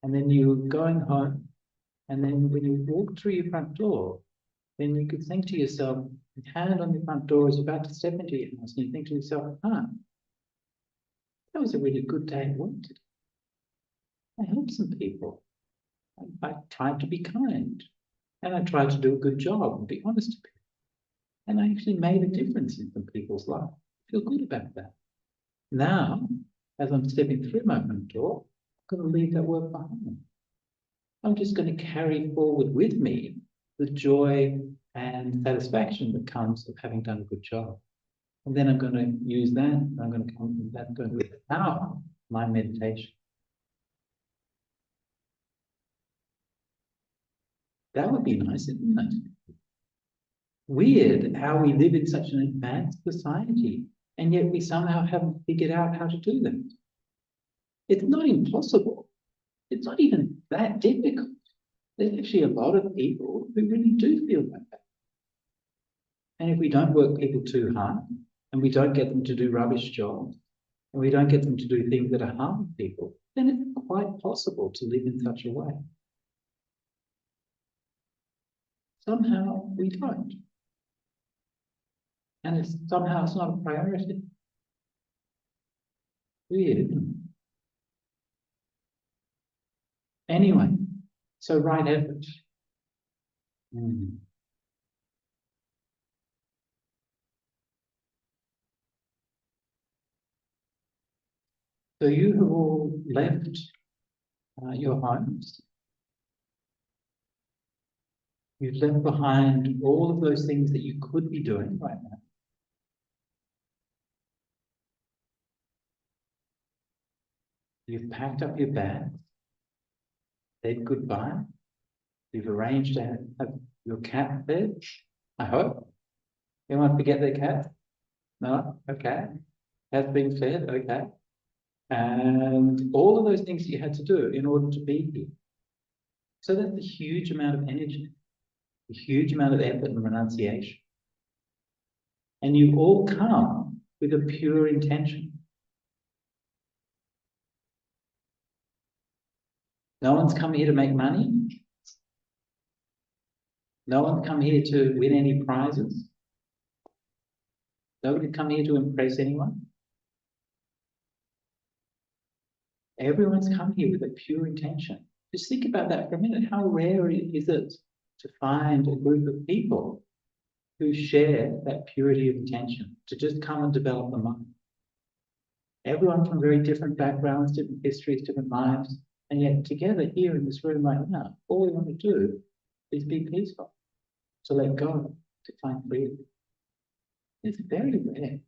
and then you're going home, and then when you walk through your front door, then you could think to yourself, your hand on your front door is about to step into your house, and you think to yourself, that was a really good day at work today. I helped some people. I tried to be kind, and I tried to do a good job and be honest to people. And I actually made a difference in some people's life. I feel good about that. Now, as I'm stepping through my front door, I'm going to leave that work behind. I'm just going to carry forward with me the joy and satisfaction that comes of having done a good job. And then I'm going to use that, and I'm going to come from that, going to empower my meditation. That would be nice, isn't it? Weird how we live in such an advanced society, and yet we somehow haven't figured out how to do that. It's not impossible. It's not even that difficult. There's actually a lot of people who really do feel like that. And if we don't work people too hard, and we don't get them to do rubbish jobs, and we don't get them to do things that are harming people, then it's quite possible to live in such a way. Somehow we don't. And somehow it's not a priority. Weird. Anyway, so right effort. So you have all left your homes. You've left behind all of those things that you could be doing right now. You've packed up your bags, said goodbye. You've arranged to have your cat fed, I hope. Anyone forget their cat? No? Okay. Has been fed, okay. And all of those things you had to do in order to be here. So that's a huge amount of energy, a huge amount of effort and renunciation. And you all come with a pure intention. No one's come here to make money. No one's come here to win any prizes. Nobody's come here to impress anyone. Everyone's come here with a pure intention. Just think about that for a minute. How rare is it to find a group of people who share that purity of intention, to just come and develop the mind? Everyone from very different backgrounds, different histories, different lives, and yet together here in this room right now, all we want to do is be peaceful, to let go, to find freedom. It's very rare.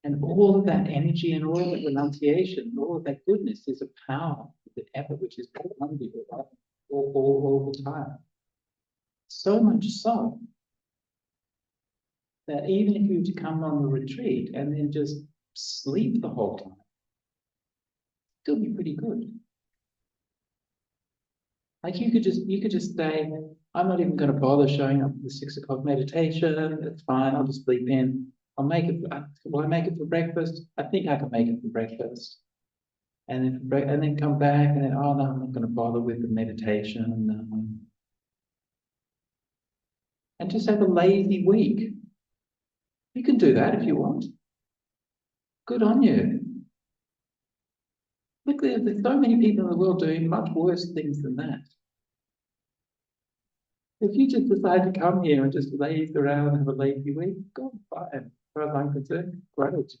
And all of that energy and all of that renunciation, all of that goodness is a power, the effort which is put on you all the time. So much so that even if you were to come on the retreat and then just sleep the whole time, it'll be pretty good. Like you could just say, I'm not even going to bother showing up for the 6 o'clock meditation. It's fine. I'll just sleep in. I'll make it. Will I make it for breakfast? I think I can make it for breakfast. And then come back and then, oh no, I'm not going to bother with the meditation. And just have a lazy week. You can do that if you want. Good on you. Look, there's so many people in the world doing much worse things than that. If you just decide to come here and just laze around and have a lazy week, go fine. As far as I'm concerned, great.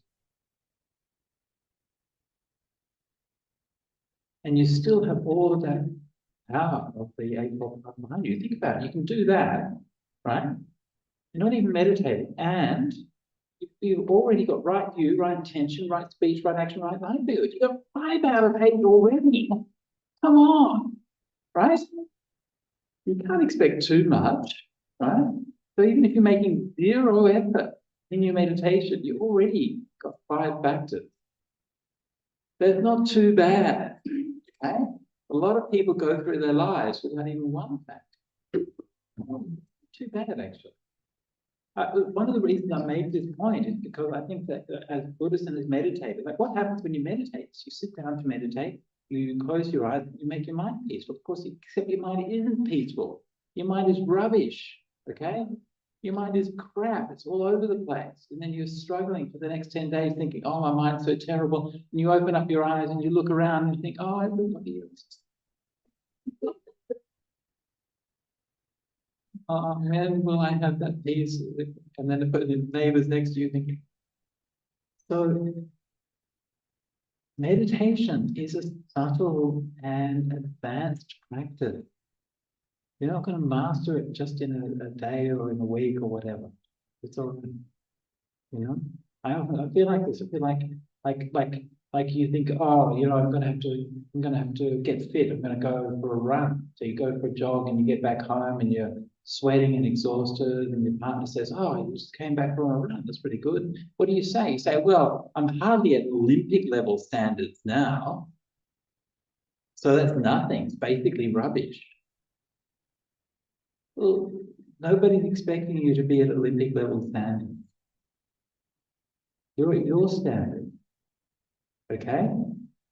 And you still have all of that power of the eightfold path behind you. Think about it. You can do that, right? You're not even meditating, and you've already got right view, right intention, right speech, right action, right livelihood. You've got 5 out of 8 already. Come on, right? You can't expect too much, right? So even if you're making 0 effort in your meditation, you already got 5 factors. That's not too bad, okay? A lot of people go through their lives without even 1 factor. Too bad, actually. One of the reasons I made this point is because I think that as Buddhists and as meditators, like what happens when you meditate? You sit down to meditate, you close your eyes, you make your mind peaceful. Of course, except your mind isn't peaceful. Your mind is rubbish, okay? Your mind is crap. It's all over the place. And then you're struggling for the next 10 days thinking, oh, my mind's so terrible. And you open up your eyes and you look around and you think, oh, everybody else. Oh, when will I have that peace? And then the neighbors next to you thinking. So meditation is a subtle and advanced practice. You're not going to master it just in a day or in a week or whatever. It's all, you know. I feel like this. I feel like you think, oh, you know, I'm gonna have to get fit. I'm gonna go for a run. So you go for a jog and you get back home and you're sweating and exhausted, and your partner says, oh, you just came back from a run. That's pretty good. What do you say? You say, well, I'm hardly at Olympic level standards now. So that's nothing. It's basically rubbish. Well, nobody's expecting you to be at Olympic level standards. You're at your standard, okay?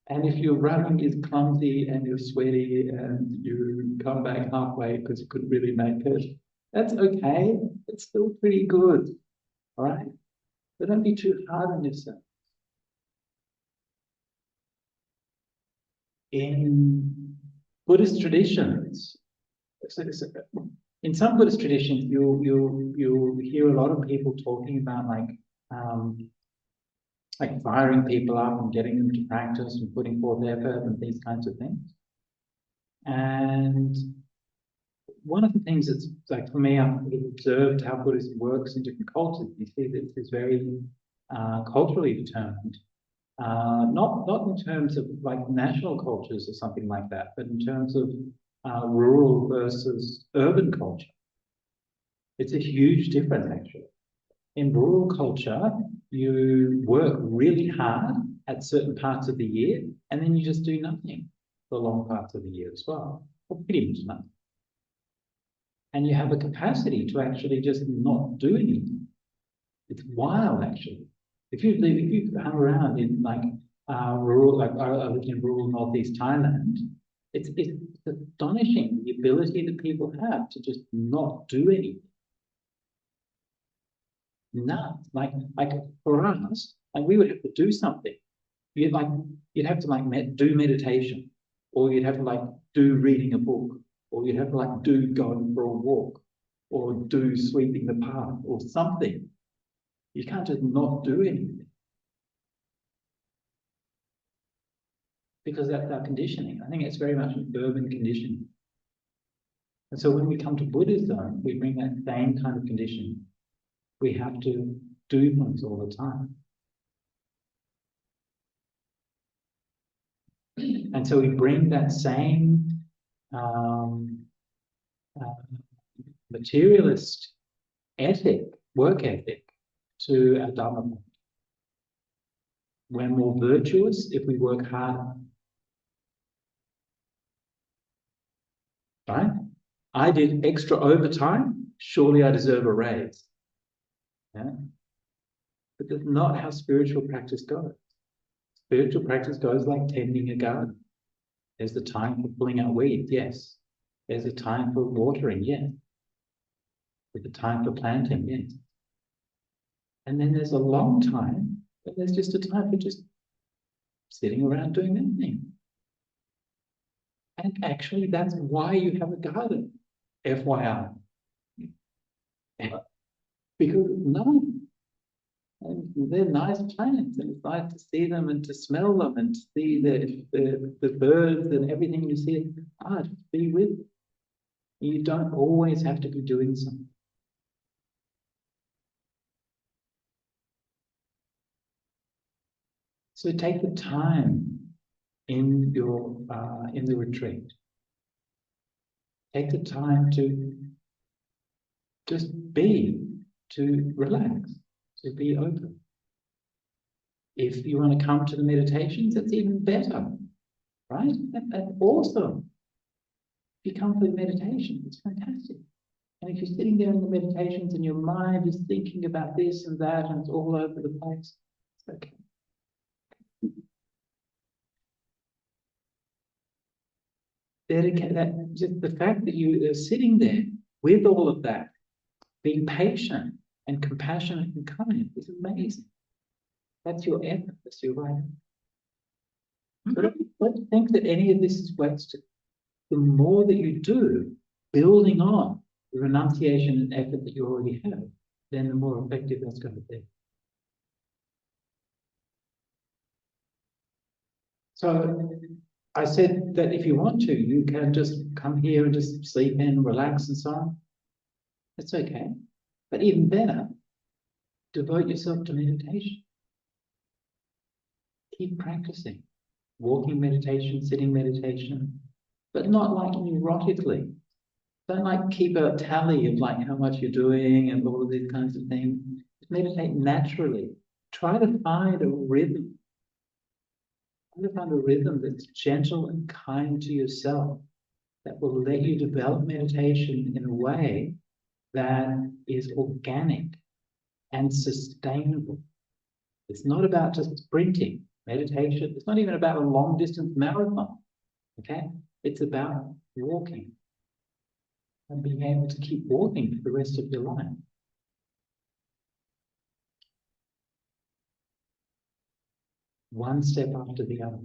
And if your running is clumsy and you're sweaty and you come back halfway because you couldn't really make it, that's okay. It's still pretty good, all right? But don't be too hard on yourself. In Buddhist traditions, in some Buddhist traditions, you hear a lot of people talking about like firing people up and getting them to practice and putting forth effort and these kinds of things. And one of the things that's like for me, I've observed how Buddhism works in different cultures. You see that it's very culturally determined. Not in terms of like national cultures or something like that, but in terms of rural versus urban culture. It's a huge difference, actually. In rural culture, you work really hard at certain parts of the year, and then you just do nothing for long parts of the year as well, or pretty much nothing. And you have a capacity to actually just not do anything. It's wild, actually. If you hung around in like rural, like I lived in rural northeast Thailand, it's astonishing the ability that people have to just not do anything. Nuts. Like for us, like we would have to do something. You'd have to like do meditation, or you'd have to like do reading a book, or you'd have to like do going for a walk, or do sweeping the path, or something. You can't just not do anything. Because that's our conditioning. I think it's very much an urban conditioning. And so when we come to Buddhism, we bring that same kind of conditioning. We have to do things all the time. And so we bring that same materialist work ethic, to our Dharma. We're more virtuous if we work harder. Right? I did extra overtime, surely I deserve a raise. Yeah? But that's not how spiritual practice goes. Spiritual practice goes like tending a garden. There's the time for pulling out weeds, yes. There's a time for watering, yes. There's a time for planting, yes. And then there's a long time, but there's just a time for just sitting around doing nothing. And actually, that's why you have a garden, FYI. Because no, and they're nice plants, and it's nice to see them and to smell them and to see the birds and everything you see. Just be with them. You don't always have to be doing something. So take the time in your in the retreat. Take the time to just be, to relax, to be open. If you want to come to the meditations, that's even better, right? That's awesome. If you come for the meditation, it's fantastic. And if you're sitting there in the meditations and your mind is thinking about this and that and it's all over the place, it's okay. Just the fact that you are sitting there with all of that, being patient and compassionate and kind is amazing. That's your effort, that's your right. But don't think that any of this is wasted. The more that you do, building on the renunciation and effort that you already have, then the more effective that's going to be. So I said that if you want to, you can just come here and just sleep in, relax and so on. That's okay. But even better, devote yourself to meditation. Keep practicing. Walking meditation, sitting meditation, but not like neurotically. Don't like keep a tally of like how much you're doing and all of these kinds of things. Just meditate naturally. Try to find a rhythm. Try to find a rhythm that's gentle and kind to yourself, that will let you develop meditation in a way that is organic and sustainable. It's not about just sprinting. Meditation, it's not even about a long distance marathon. Okay? It's about walking and being able to keep walking for the rest of your life. One step after the other.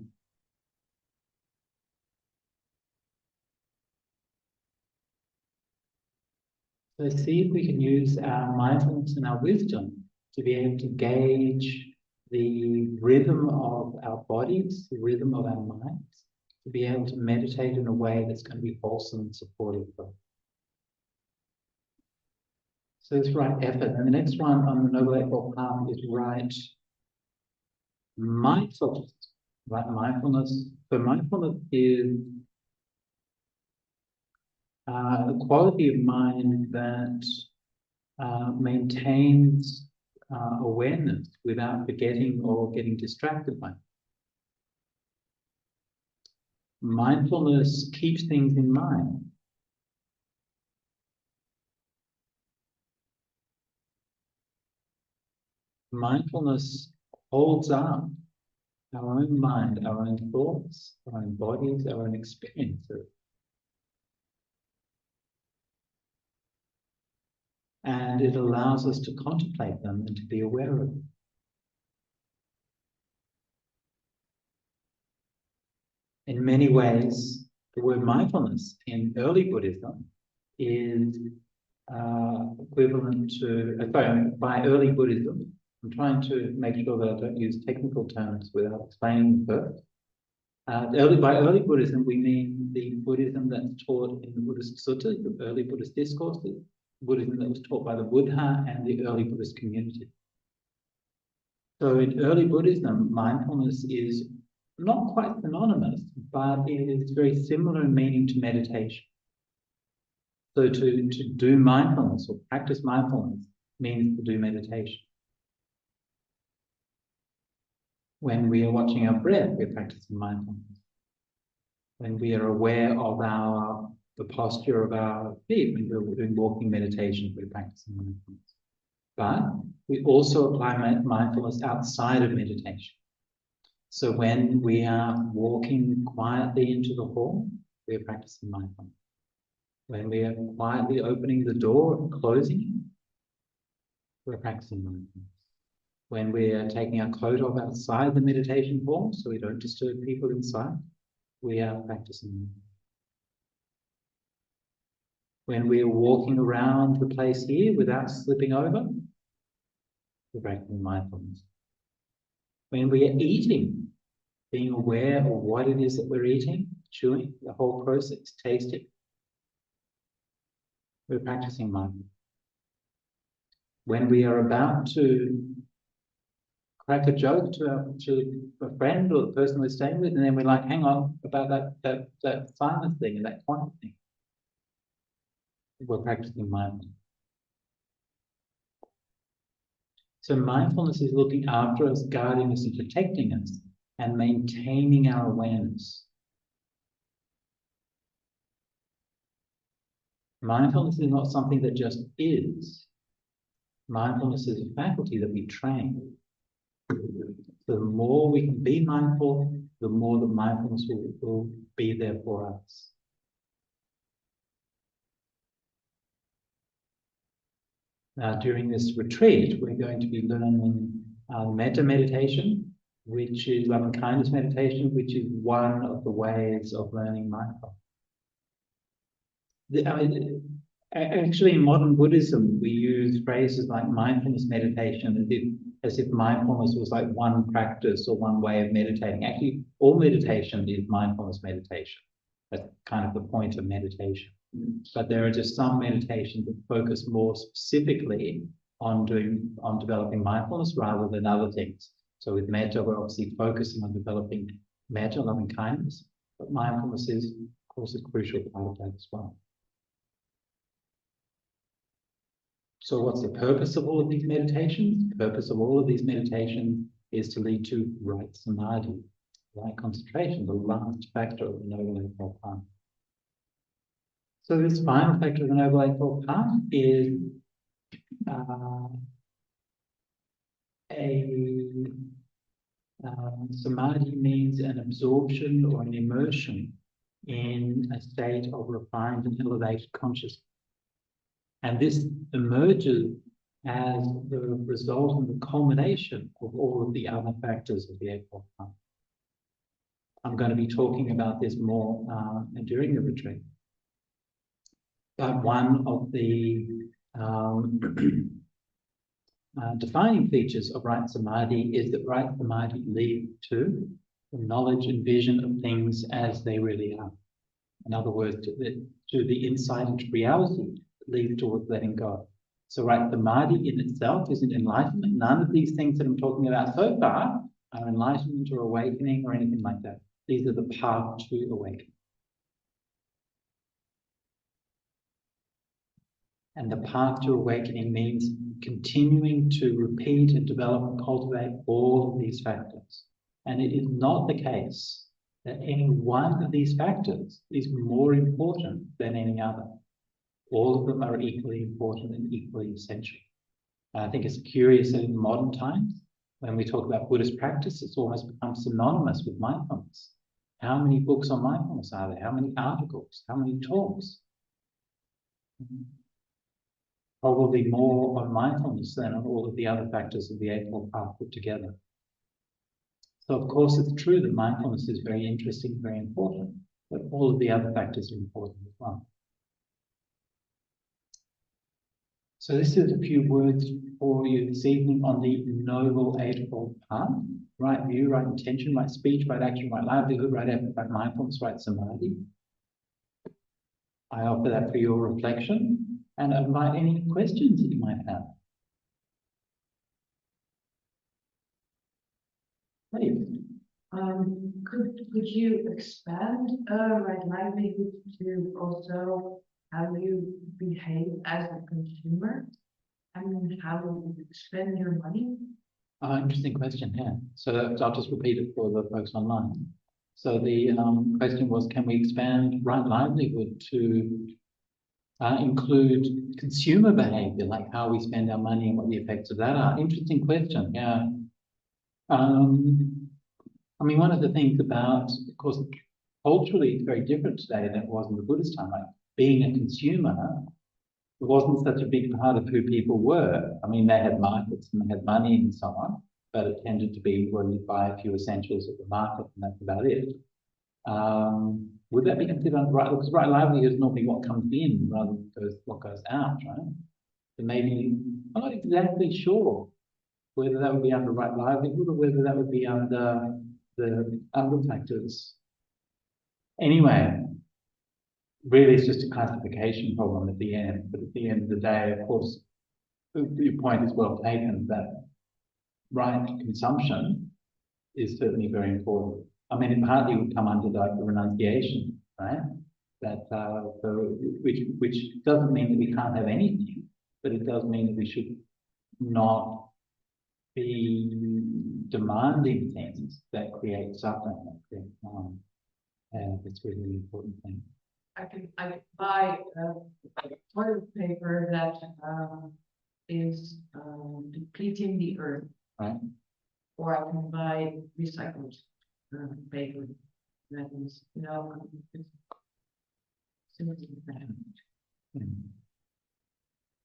So see if we can use our mindfulness and our wisdom to be able to gauge the rhythm of our bodies, the rhythm of our minds, to be able to meditate in a way that's going to be wholesome and supportive of So it's right effort. And the next one on the Noble Eightfold Path is right mindfulness. Right mindfulness. So mindfulness is a quality of mind that maintains awareness without forgetting or getting distracted by it. Mindfulness keeps things in mind. Mindfulness holds up our own mind, our own thoughts, our own bodies, our own experiences. And it allows us to contemplate them and to be aware of them. In many ways, the word mindfulness in early Buddhism is equivalent to, by early Buddhism, I'm trying to make sure that I don't use technical terms without explaining them first. By early Buddhism, we mean the Buddhism that's taught in the Buddhist suttas, the early Buddhist discourses, Buddhism that was taught by the Buddha and the early Buddhist community. So in early Buddhism, mindfulness is not quite synonymous, but it is very similar in meaning to meditation. So to do mindfulness or practice mindfulness means to do meditation. When we are watching our breath, we're practicing mindfulness. When we are aware of the posture of our feet, when we're doing walking meditation, we're practicing mindfulness. But we also apply mindfulness outside of meditation. So when we are walking quietly into the hall, we are practicing mindfulness. When we are quietly opening the door and closing it, we're practicing mindfulness. When we are taking our coat off outside the meditation hall so we don't disturb people inside, we are practicing mindfulness. When we are walking around the place here without slipping over, we're practicing mindfulness. When we are eating, being aware of what it is that we're eating, chewing, the whole process, tasting, we're practicing mindfulness. When we are about to crack a joke to a friend or the person we're staying with, and then we're like, hang on, about that silence thing and that quiet thing, we're practicing mindfulness. So mindfulness is looking after us, guarding us and protecting us and maintaining our awareness. Mindfulness is not something that just is. Mindfulness is a faculty that we train. The more we can be mindful, the more the mindfulness will be there for us. Now, during this retreat, we're going to be learning Metta meditation, which is loving kindness meditation, which is one of the ways of learning mindfulness. Actually, in modern Buddhism, we use phrases like mindfulness meditation as if mindfulness was like one practice or one way of meditating. Actually, all meditation is mindfulness meditation. That's kind of the point of meditation. But there are just some meditations that focus more specifically on developing mindfulness rather than other things. So with Metta, we're obviously focusing on developing Metta, loving kindness, but mindfulness is, of course, a crucial part of that as well. So what's the purpose of all of these meditations? The purpose of all of these meditations is to lead to right samadhi, right concentration, the last factor of the Noble Eightfold Path. So this final factor of the Noble Eightfold Path is samadhi means an absorption or an immersion in a state of refined and elevated consciousness. And this emerges as the result and the culmination of all of the other factors of the Eightfold Path. I'm going to be talking about this more during the retreat. But one of the defining features of right samadhi is that right samadhi leads to the knowledge and vision of things as they really are. In other words, to the insight into reality that leads towards letting go. So, right, samadhi in itself isn't enlightenment. None of these things that I'm talking about so far are enlightenment or awakening or anything like that. These are the path to awakening. And the path to awakening means continuing to repeat and develop and cultivate all of these factors. And it is not the case that any one of these factors is more important than any other. All of them are equally important and equally essential. And I think it's curious that in modern times, when we talk about Buddhist practice, it's almost become synonymous with mindfulness. How many books on mindfulness are there? How many articles? How many talks? Probably more on mindfulness than on all of the other factors of the Eightfold Path put together. So of course it's true that mindfulness is very interesting, very important, but all of the other factors are important as well. So this is a few words for you this evening on the Noble Eightfold Path. Right view, right intention, right speech, right action, right livelihood, right effort, right mindfulness, right samadhi. I offer that for your reflection and invite any questions that you might have. Please. Could you expand right livelihood to also how you behave as a consumer? I mean, how you spend your money? Interesting question, yeah. So I'll just repeat it for the folks online. So the question was, can we expand right livelihood to include consumer behavior, like how we spend our money and what the effects of that are? Interesting question, yeah. I mean, one of the things about, of course, culturally, it's very different today than it was in the Buddhist time. Like being a consumer, it wasn't such a big part of who people were. I mean, they had markets and they had money and so on, but it tended to be, well, you buy a few essentials at the market and that's about it. Would that be considered right? Because right livelihood is normally what comes in rather than what goes out, right? So maybe, I'm not exactly sure whether that would be under right livelihood or whether that would be under the other factors. Anyway, really it's just a classification problem at the end. But at the end of the day, of course, your point is well taken that right consumption is certainly very important. I mean, it partly would come under the renunciation, right? That which doesn't mean that we can't have anything, but it does mean that we should not be demanding things that create suffering, that create harm. And it's really an important thing. I can buy toilet paper that is depleting the earth. Right. Or I can buy recycled paper that is, it's similar to that. Yeah.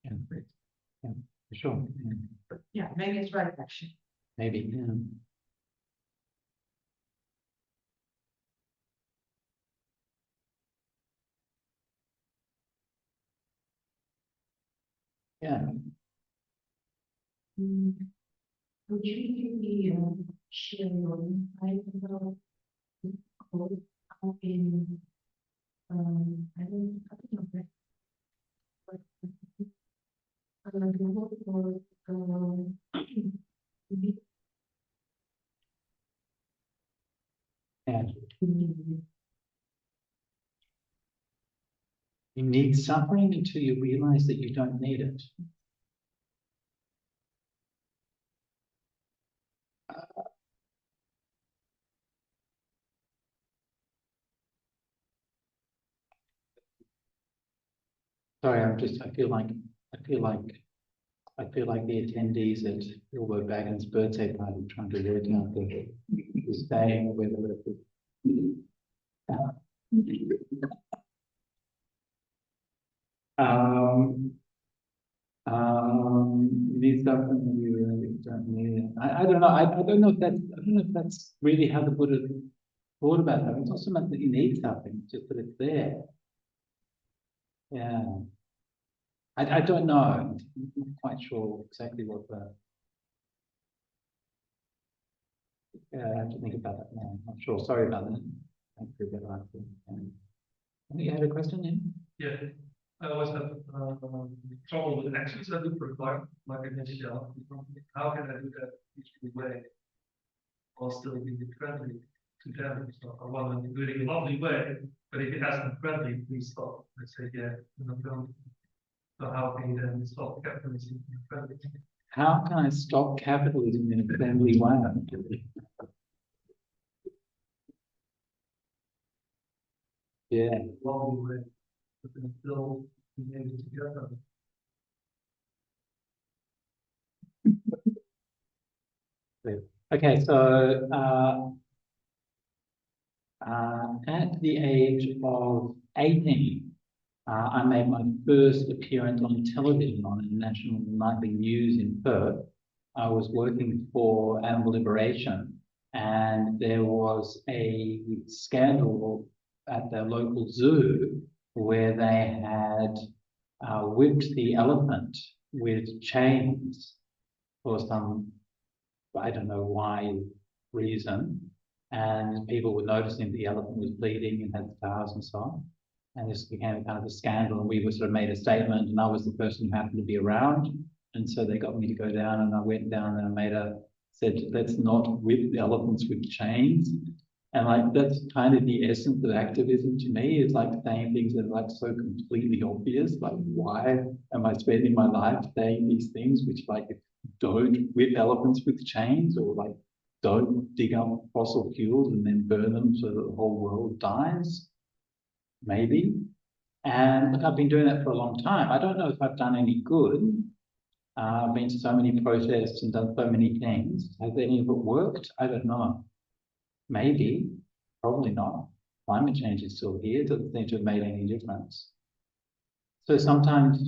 Yeah. Yeah, for sure. Yeah. But yeah, maybe it's right actually. Maybe, yeah. Yeah. Would you maybe share your insight about the code in I don't know but Yeah. You need suffering until you realize that you don't need it. Sorry, I feel like the attendees at Wilbur Baggins' birthday party trying to work out the saying whether it was these stuff and we really don't need it. I don't know. I don't know if that's really how the Buddha thought about it. It's not so much that you need something, it's just that it's there. Yeah. I don't know. I'm not quite sure exactly what the I have to think about that now. I'm not sure. Sorry about that. Thanks for that answer. You had a question, Ian? Yeah. I always have trouble with actions I do for fun, like in this shell. How can I do that peaceful way while still being friendly to them? So I want to do it in a lovely way, but if you ask them friendly, please stop. I say, yeah, I'm not. So how can you then stop capitalism in a friendly way? How can I stop capitalism in a friendly way? Yeah. Lovely way, but then still being able to together. Okay, so at the age of 18, I made my first appearance on television on national nightly news in Perth. I was working for Animal Liberation, and there was a scandal at the local zoo where they had whipped the elephant with chains for some, I don't know why, reason. And people were noticing the elephant was bleeding and had scars and so on. And this became kind of a scandal. And we were sort of made a statement, and I was the person who happened to be around. And so they got me to go down, and I went down and said, let's not whip the elephants with chains. And like that's kind of the essence of activism to me, is like saying things that are like so completely obvious. Like, why am I spending my life saying these things which like don't whip elephants with chains, or like don't dig up fossil fuels and then burn them so that the whole world dies? Maybe. And look, I've been doing that for a long time. I don't know if I've done any good. I've been to so many protests and done so many things. Has any of it worked? I don't know. Maybe, probably not. Climate change is still here. It doesn't seem to have made any difference. So sometimes,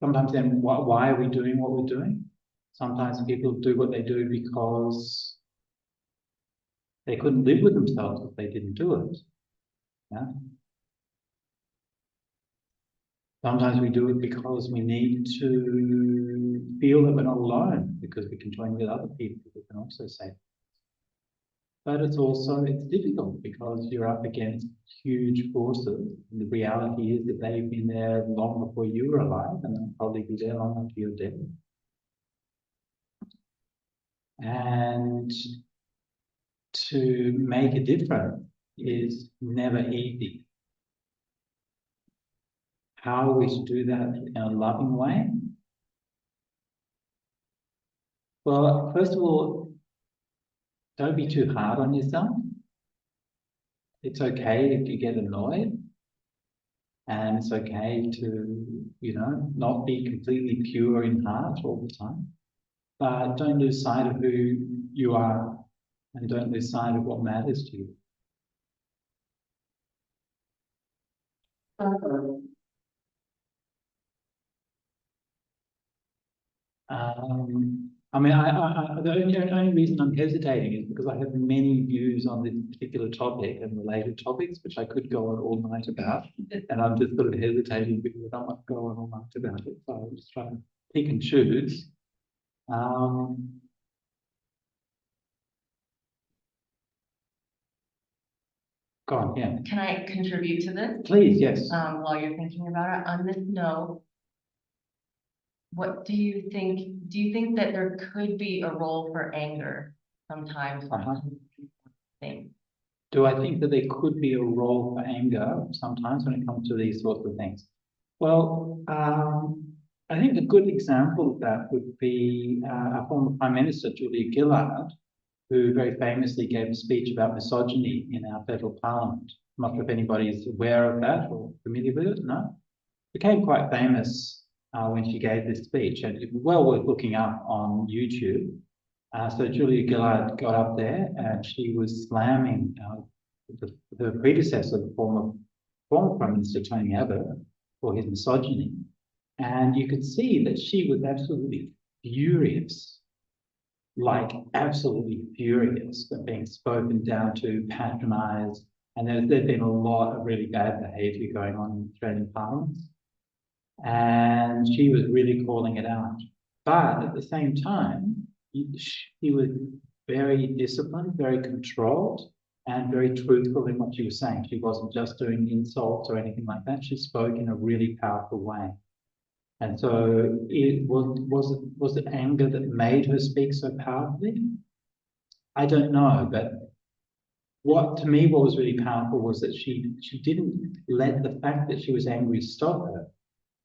sometimes then why are we doing what we're doing? Sometimes people do what they do because they couldn't live with themselves if they didn't do it. Yeah. Sometimes we do it because we need to feel that we're not alone, because we can join with other people who can also say. But it's difficult because you're up against huge forces. And the reality is that they've been there long before you were alive, and they'll probably be there long after you're dead. And to make a difference is never easy. How are we to do that in a loving way? Well, first of all, don't be too hard on yourself. It's okay if you get annoyed, and it's okay to, not be completely pure in heart all the time. But don't lose sight of who you are, and don't lose sight of what matters to you. I mean, the only reason I'm hesitating is because I have many views on this particular topic and related topics, which I could go on all night about, and I'm just sort of hesitating because I don't want to go on all night about it. So I'm just trying to pick and choose. Go on, yeah. Can I contribute to this? Please, yes. While you're thinking about it, on this note, what do you think? Do you think that there could be a role for anger sometimes? Do I think that there could be a role for anger sometimes when it comes to these sorts of things? Well, I think a good example of that would be our former Prime Minister, Julia Gillard, who very famously gave a speech about misogyny in our federal parliament. I'm not sure if anybody's aware of that or familiar with it, no? Became quite famous when she gave this speech, and it's well worth looking up on YouTube. So Julia Gillard got up there and she was slamming her predecessor, the former Prime Minister Tony Abbott, for his misogyny. And you could see that she was absolutely furious, like absolutely furious at being spoken down to, patronised. And there's been a lot of really bad behaviour going on in Australian parliaments. And she was really calling it out. But at the same time, she was very disciplined, very controlled. and very truthful in what she was saying. She wasn't just doing insults or anything like that. She spoke in a really powerful way. And so was it anger that made her speak so powerfully? I don't know, but what was really powerful was that she didn't let the fact that she was angry stop her,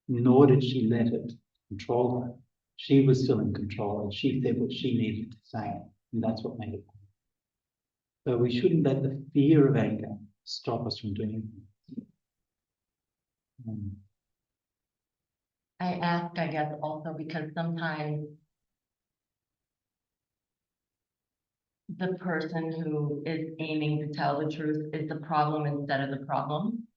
nor did she let it control her. She was still in control, and she said what she needed to say, and that's what made it. So we shouldn't let the fear of anger stop us from doing things. I ask, I guess, also because sometimes the person who is aiming to tell the truth is the problem instead of the problem.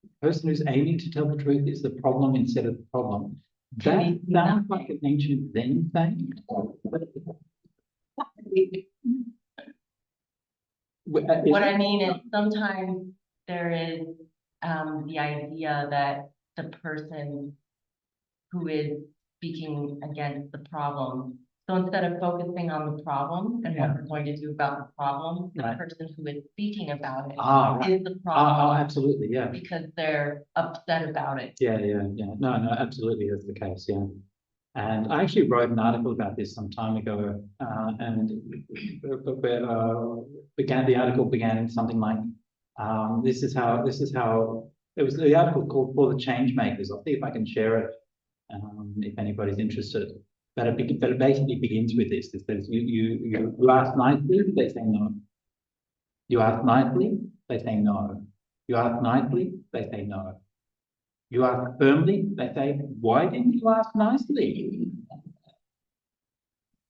The person who's aiming to tell the truth is the problem instead of the problem. Can That you see sounds like an ancient Zen thing. What I mean is sometimes there is the idea that the person who is speaking against the problem, so instead of focusing on the problem and what we're going to do about the problem, the Right. person who is speaking about it right. is the problem Absolutely, yeah. because they're upset about it. Yeah. No, absolutely, that's the case, yeah. And I actually wrote an article about this some time ago, and the article began in something like, this is how, it was the article called For the Change Makers. I'll see if I can share it, if anybody's interested. But it basically begins with this. It says, you ask nicely, they say no. You ask nicely, they say no. You ask nicely, they say no. You ask firmly, they say, why didn't you ask nicely?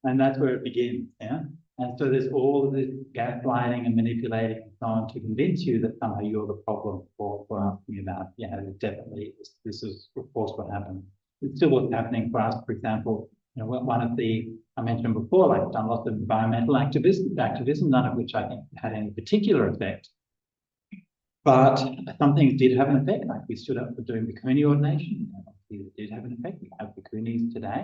And that's where it begins, yeah? And so there's all of this gaslighting and manipulating and so on to convince you that somehow you're the problem for asking about, yeah, definitely, this is, of course, what happened. It's still what's happening for us, for example, you know, one of the, I mentioned before, like I've done lots of environmental activism, none of which I think had any particular effect. But some things did have an effect, like we stood up for doing Bhikkhuni ordination. It did have an effect. We have Bhikkhunis today.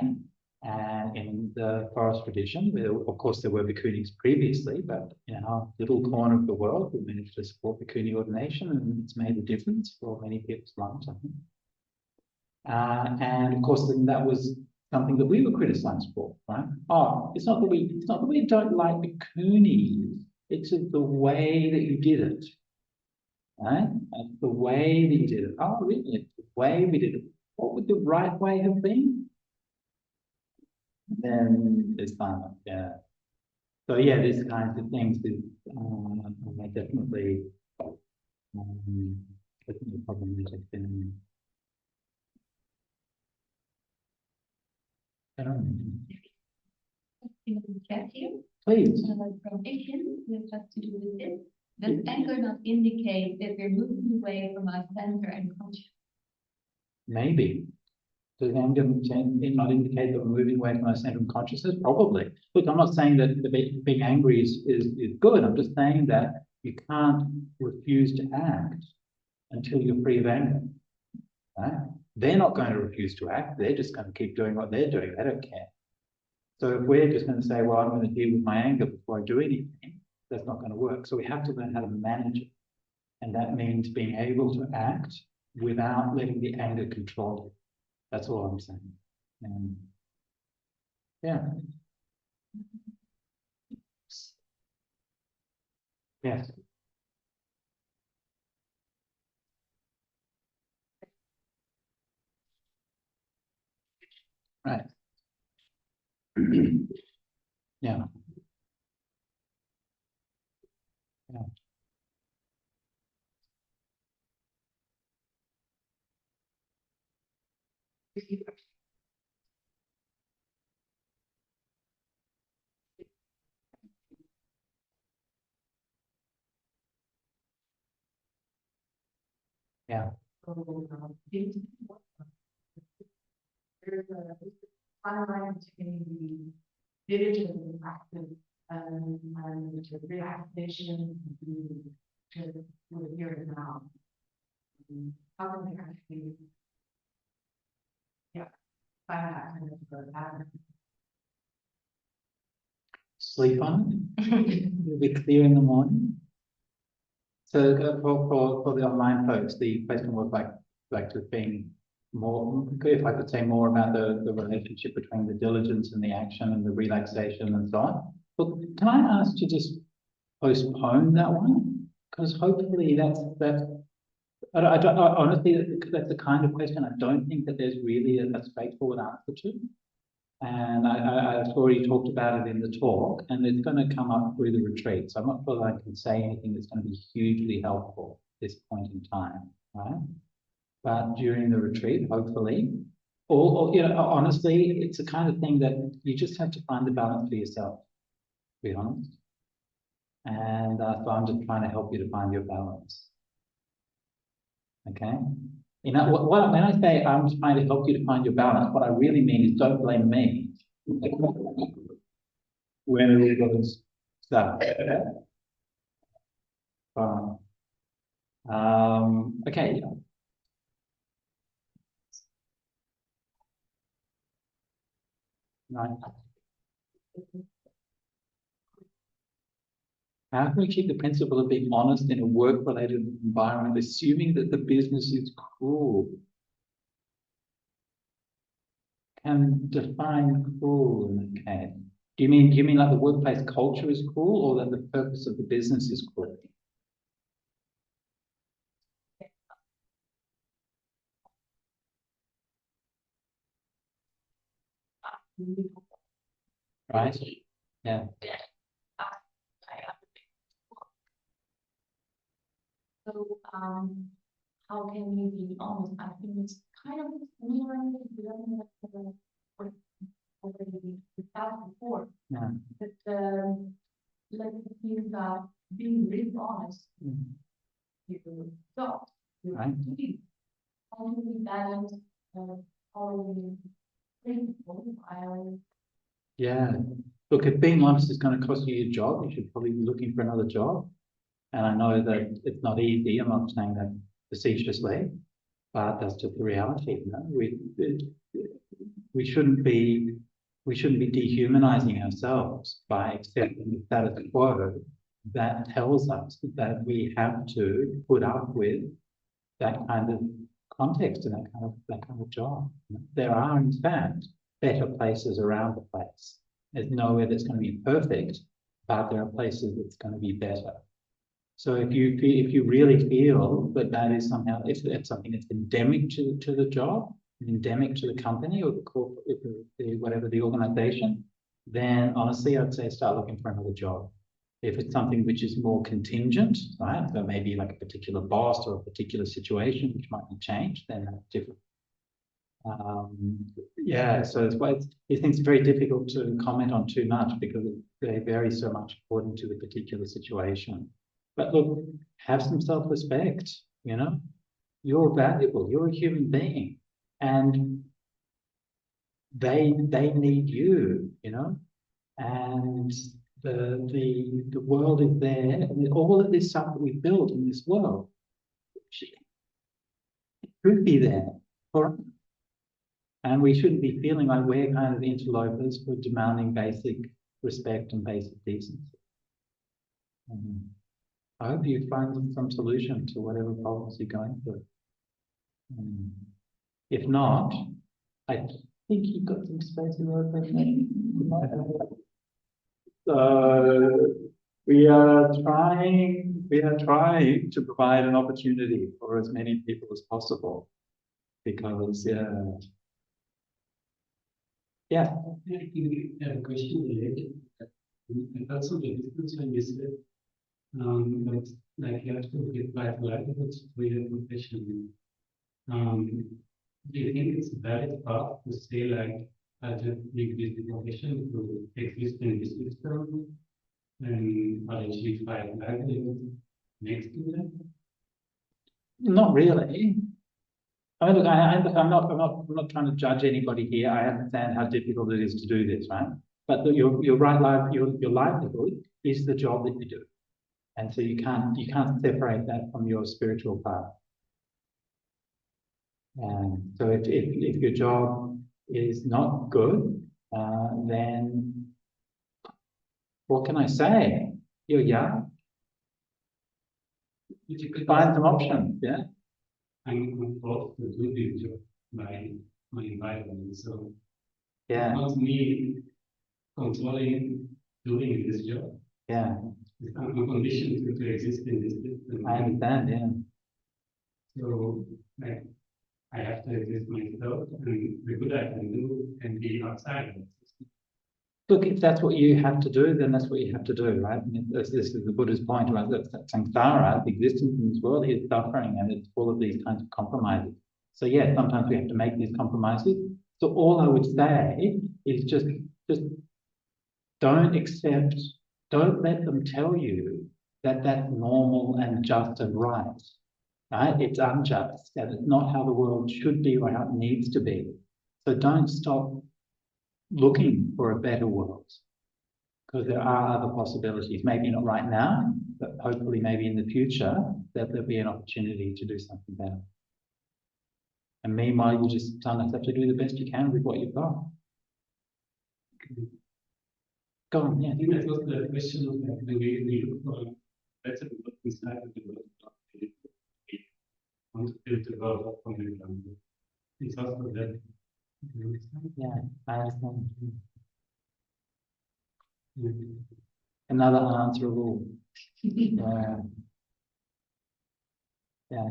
And in the forest tradition, of course, there were Bhikkhunis previously, but in our little corner of the world, we managed to support Bhikkhuni ordination, and it's made a difference for many people's lives, I think. And of course, then that was something that we were criticised for, right? Oh, it's not that we don't like Bhikkhunis, it's the way that you did it. Right? And the way that you did it. Oh, really? The way we did it. What would the right way have been? Then there's silence, yeah. So yeah, these kinds of things is definitely problematic. Chat here. Please. From Asian, which has to do with this. Does anger not indicate that we're moving away from our center and consciousness? Maybe. Does anger not indicate that we're moving away from our center and consciousness? Probably. Look, I'm not saying that being angry is good. I'm just saying that you can't refuse to act until you're free of anger. Right? They're not going to refuse to act. They're just going to keep doing what they're doing. They don't care. So if we're just going to say, well, I'm going to deal with my anger before I do anything, that's not going to work. So we have to learn how to manage it. And that means being able to act without letting the anger control you. That's all I'm saying. Yeah. Yes. Right. Yeah. Yeah. Yeah. There's a fine line between the diligent practice and the reactivation to the here and now. How can we actually, find that kind of balance? sleep on it. It'll be clear in the morning. So for the online folks, the question was like to being more, if I could say more about the relationship between the diligence and the action and the relaxation and so on. But can I ask to just postpone that one? Because hopefully that's honestly, that's the kind of question I don't think that there's really a straightforward answer to. And I've already talked about it in the talk, and it's going to come up through the retreat. So I'm not sure that I can say anything that's going to be hugely helpful at this point in time, right? But during the retreat, hopefully, or you know, honestly, it's the kind of thing that you just have to find the balance for yourself, to be honest. And so I'm just trying to help you to find your balance. Okay? You know, when I say I'm just trying to help you to find your balance, what I really mean is don't blame me when it all goes south. Okay. Right. How can we keep the principle of being honest in a work-related environment, assuming that the business is cruel? Can define cruel in that case. Do you mean like the workplace culture is cruel, or that the purpose of the business is cruel? Right? Yeah. So, how can we be honest? I think it's kind of mirroring the development that already discussed before. Yeah. But let me feel that being really honest, you stop. Right. How do we balance following principle while Yeah. Look, if being honest is going to cost you your job, you should probably be looking for another job. And I know that it's not easy. I'm not saying that facetiously, but that's just the reality. You know? We shouldn't be dehumanizing ourselves by accepting the status quo that tells us that we have to put up with that kind of context and that kind of job. There are, in fact, better places around the place. There's nowhere that's going to be perfect, but there are places that's going to be better. So if you really feel that that is somehow, if it's something that's endemic to the job, endemic to the company or the corporate, whatever the organization, then honestly, I'd say start looking for another job. If it's something which is more contingent, right? So maybe like a particular boss or a particular situation which might be changed, then that's different. Yeah, so these things are very difficult to comment on too much because they vary so much according to the particular situation. But look, have some self-respect, you know? You're valuable, you're a human being, and they need you, you know? And the world is there, and all of this stuff that we built in this world, it could be there for us. And we shouldn't be feeling like we're kind of interlopers for demanding basic respect and basic decency. I hope you find some solution to whatever problems you're going through. If not, I think you've got some space in your open. So we are trying to provide an opportunity for as many people as possible, because yeah. I have a question related. And also the difference when you said that like you have to get life livelihoods for your profession. Do you think it's a valid path to say like I just make this profession to exist in this system and I achieve life livelihood next to them? Not really. I mean, look, I'm not trying to judge anybody here. I understand how difficult it is to do this, right? But your livelihood is the job that you do, and so you can't separate that from your spiritual path. And so if your job is not good, then What can I say? You're young. Which you could Find some options, yeah? I'm forced to do this job by my environment. So Yeah, it's not me controlling doing this job. yeah, I'm conditioned to exist in this system. I understand, yeah. So I have to exist myself, and the good I can do can be outside of the system. Look, if that's what you have to do, then that's what you have to do, right? I mean, this is the Buddha's point, right? That samsara, the existence in this world is suffering, and it's full of these kinds of compromises. So yeah, sometimes we have to make these compromises. So all I would say is just don't accept, don't let them tell you that that's normal and just and right. Right? It's unjust, and it's not how the world should be or how it needs to be. So don't stop looking for a better world, because there are other possibilities. Maybe not right now, but hopefully maybe in the future that there'll be an opportunity to do something better. And meanwhile, you just sometimes have to do the best you can with what you've got. Go on, yeah. I think that was the question of like, the way we look for better world inside of the world. We want to build the world from the ground. It's also that. Yeah, I understand. Mhm. Another unanswerable. Yeah. Yeah.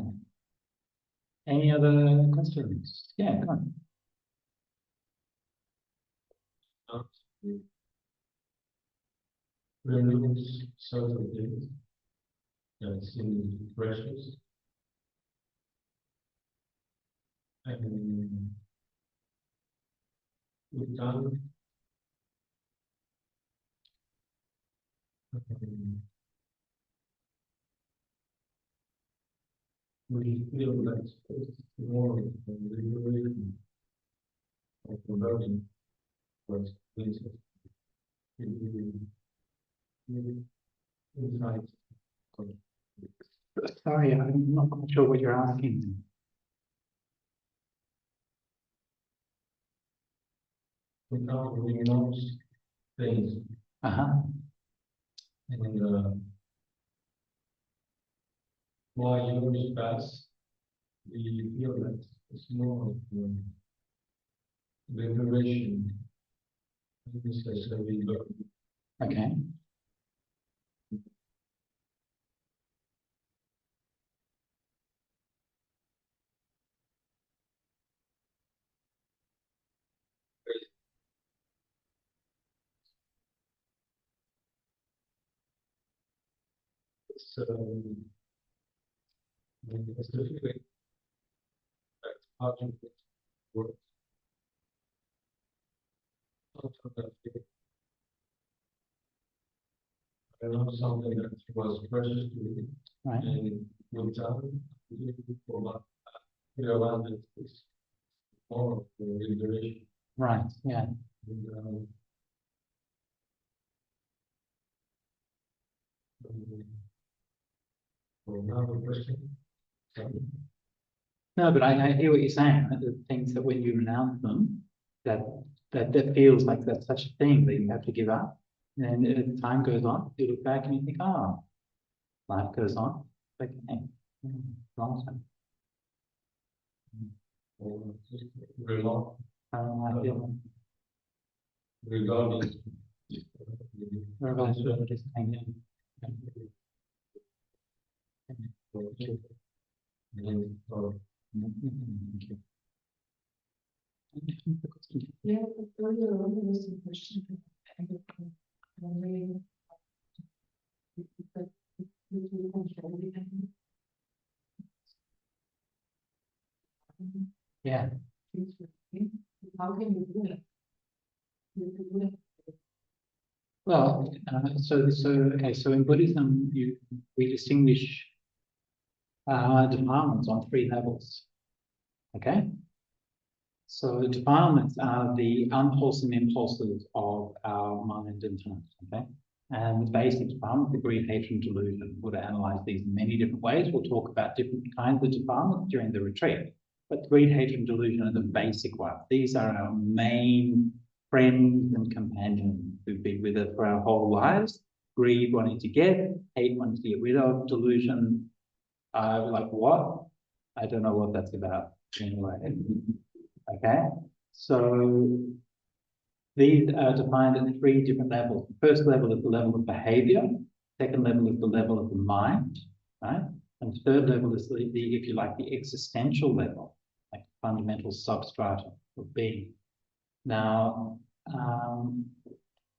Any other questions? Yeah, go on. Remove certain things that seem precious. And with time, we feel that it's more of a liberation of converting what places inside. Sorry, I'm not quite sure what you're asking. Without renounce things Uh-huh. and while years pass, we feel that it's more of liberation. Necessarily, but Okay. it's specifically that's how to work. Also that I know something that was precious to me, Right. and with time, we realized that it's more of the liberation. Right. Yeah. And, for another question. No, but I hear what you're saying. Right? The things that when you renounce them, that feels like that's such a thing that you have to give up. And as time goes on, you look back and you think, oh, life goes on. Like, hey, long time. Or just relo- Regarding regarding what is saying. and, Thank you. Yeah, earlier on, there was a question. Wondering. Yeah. How can you do it? Well, okay. So in Buddhism, we distinguish defilements on 3 levels. Okay. So defilements are the unwholesome impulses of our mind and tongue. Okay. And the basic defilement, the greed, hatred, and delusion. Buddha analyzed these in many different ways. We'll talk about different kinds of defilements during the retreat. But greed, hatred, and delusion are the basic ones. These are our main friends and companions who've been with us for our whole lives. Greed, wanting to get, hate, wanting to get rid of, delusion, like what? I don't know what that's about anyway. Okay, so these are defined at 3 different levels. The first level is the level of behavior. Second level is the level of the mind, right? And the third level is the if you like, the existential level, like fundamental substratum of being. Now,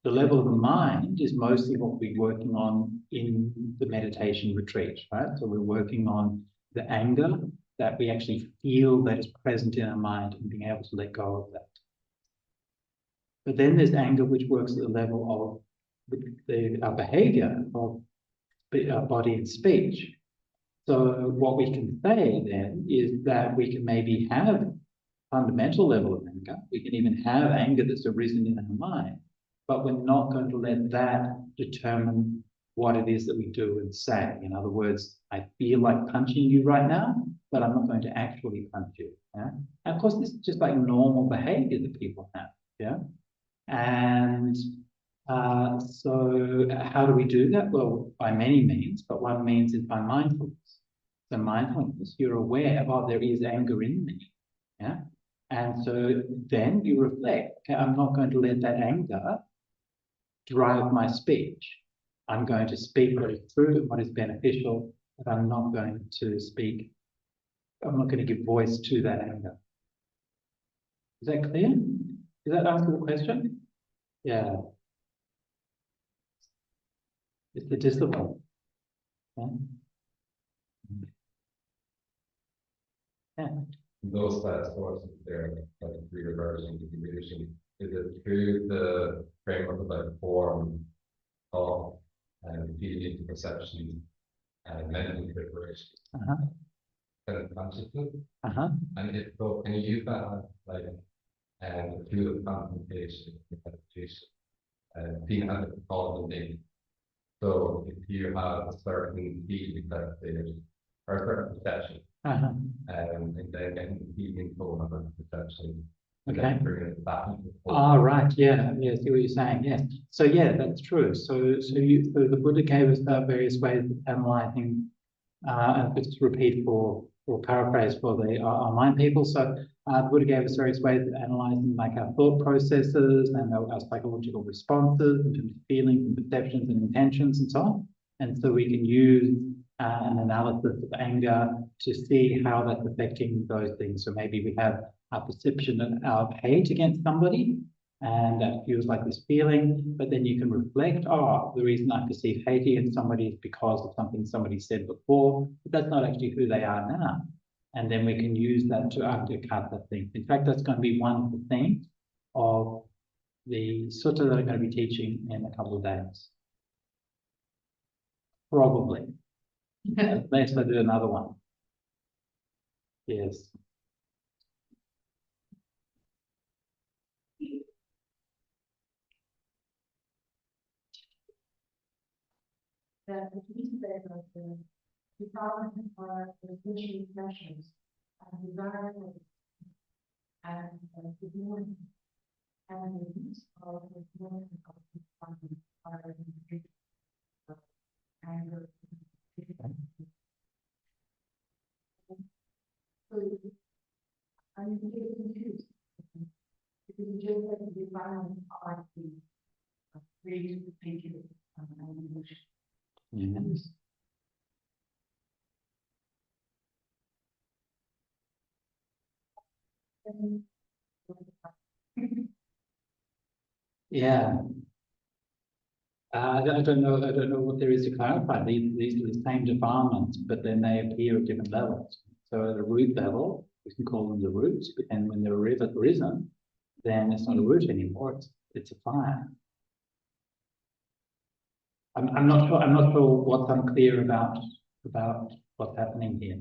the level of the mind is mostly what we're working on in the meditation retreat, right? So we're working on the anger that we actually feel that is present in our mind and being able to let go of that. But then there's anger which works at the level of our behavior of our body and speech. So what we can say then is that we can maybe have fundamental level of anger. We can even have anger that's arisen in our mind, but we're not going to let that determine what it is that we do and say. In other words, I feel like punching you right now, but I'm not going to actually punch you. Yeah? And of course, this is just like normal behavior that people have. Yeah. And so how do we do that? Well, by many means, but one means is by mindfulness. So mindfulness, you're aware of, oh, there is anger in me. Yeah. And so then you reflect, okay, I'm not going to let that anger drive my speech. I'm going to speak what is true, what is beneficial, but I'm not going to speak, I'm not going to give voice to that anger. Is that clear? Does that answer the question? Yeah. It's the discipline. Yeah. Yeah. Those fast forces there, like reversion, distribution, is it through the framework of like form, thought, and feeling, perception, and mental preparation, kind of consciousness? And if so, can you use that like through the contemplation, meditation, and being at the cause of thing? So if you have a certain feeling that there's or a certain perception, and then getting the feeling for of a perception, and Okay. then bringing it back into the Oh, right. Yeah. Yeah. See what you're saying. Yes. So yeah, that's true. So the Buddha gave us various ways of analyzing, and just repeat or paraphrase for the online people. So the Buddha gave us various ways of analyzing like our thought processes and our psychological responses in terms of feelings and perceptions and intentions and so on. And so we can use an analysis of anger to see how that's affecting those things. So maybe we have a perception of hate against somebody, and that feels like this feeling, but then you can reflect, oh, the reason I perceive hate against somebody is because of something somebody said before, but that's not actually who they are now. And then we can use that to undercut that thing. In fact, that's going to be one of the themes of the sutta that I'm going to be teaching in a couple of days. Probably. Unless I do another one. Yes. The piece that the department are the visual impressions and desire and the morning and the use of the morning of the department are anger. So I'm getting confused because you just said the environment are the really thinking and emotion. Yes. Yeah. I don't know. I don't know what there is to clarify. These are the same defilements, but then they appear at different levels. So at a root level, we can call them the roots. But then when they're risen, then it's not a root anymore. It's a fire. I'm not sure. I'm not sure what's unclear about what's happening here.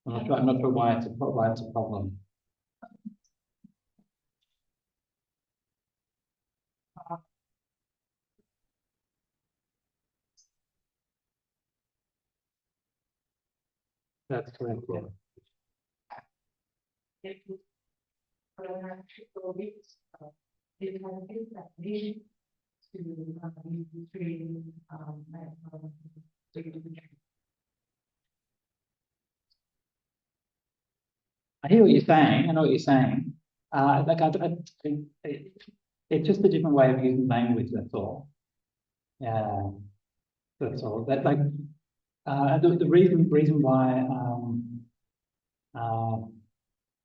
I'm not sure why it's a problem. That's correct. Yeah. it has is that vision to use the tree, I hear what you're saying. I know what you're saying. Like I think it's just a different way of using language. That's all. Yeah, that's all. That like the reason why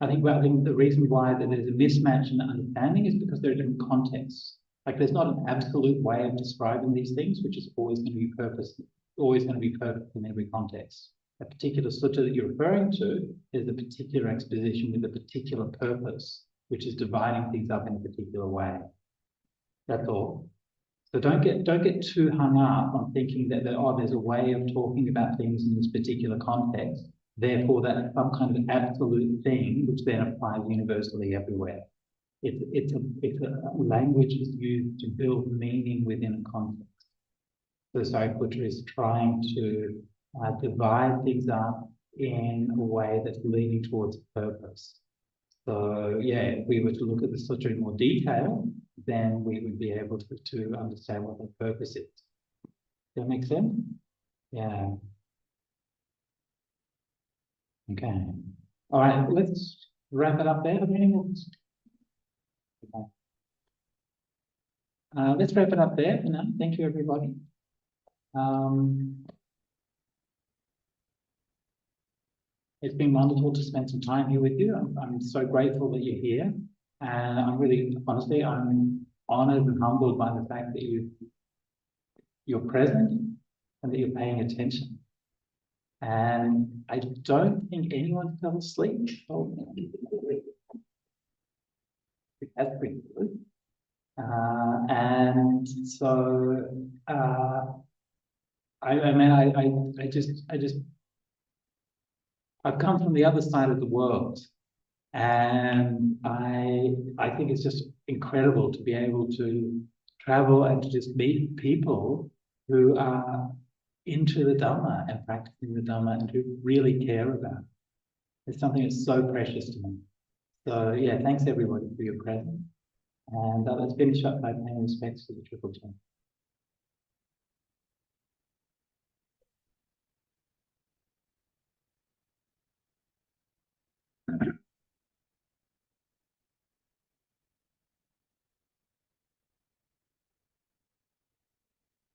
I think the reason why that there's a mismatch in the understanding is because there are different contexts. Like there's not an absolute way of describing these things, which is always going to be always going to be perfect in every context. A particular sutta that you're referring to is a particular exposition with a particular purpose, which is dividing things up in a particular way. That's all. So don't get too hung up on thinking that there's a way of talking about things in this particular context. Therefore, that's some kind of absolute thing which then applies universally everywhere. It's a language is used to build meaning within a context. So Sariputta is trying to divide things up in a way that's leading towards purpose. So yeah, if we were to look at the sutra in more detail, then we would be able to understand what the purpose is. Does that make sense? Yeah. Okay. All right, let's wrap it up there. Okay. Let's wrap it up there for now. Thank you, everybody. It's been wonderful to spend some time here with you. I'm so grateful that you're here. And I'm really, honestly, I'm honored and humbled by the fact that you're present and that you're paying attention. And I don't think anyone fell asleep. Oh, that's pretty good. And so, I've come from the other side of the world, and I think it's just incredible to be able to travel and to just meet people who are into the Dhamma and practicing the Dhamma and who really care about it. It's something that's so precious to me. So yeah, thanks everybody for your presence. And let's finish up by paying respects to the Triple Chain.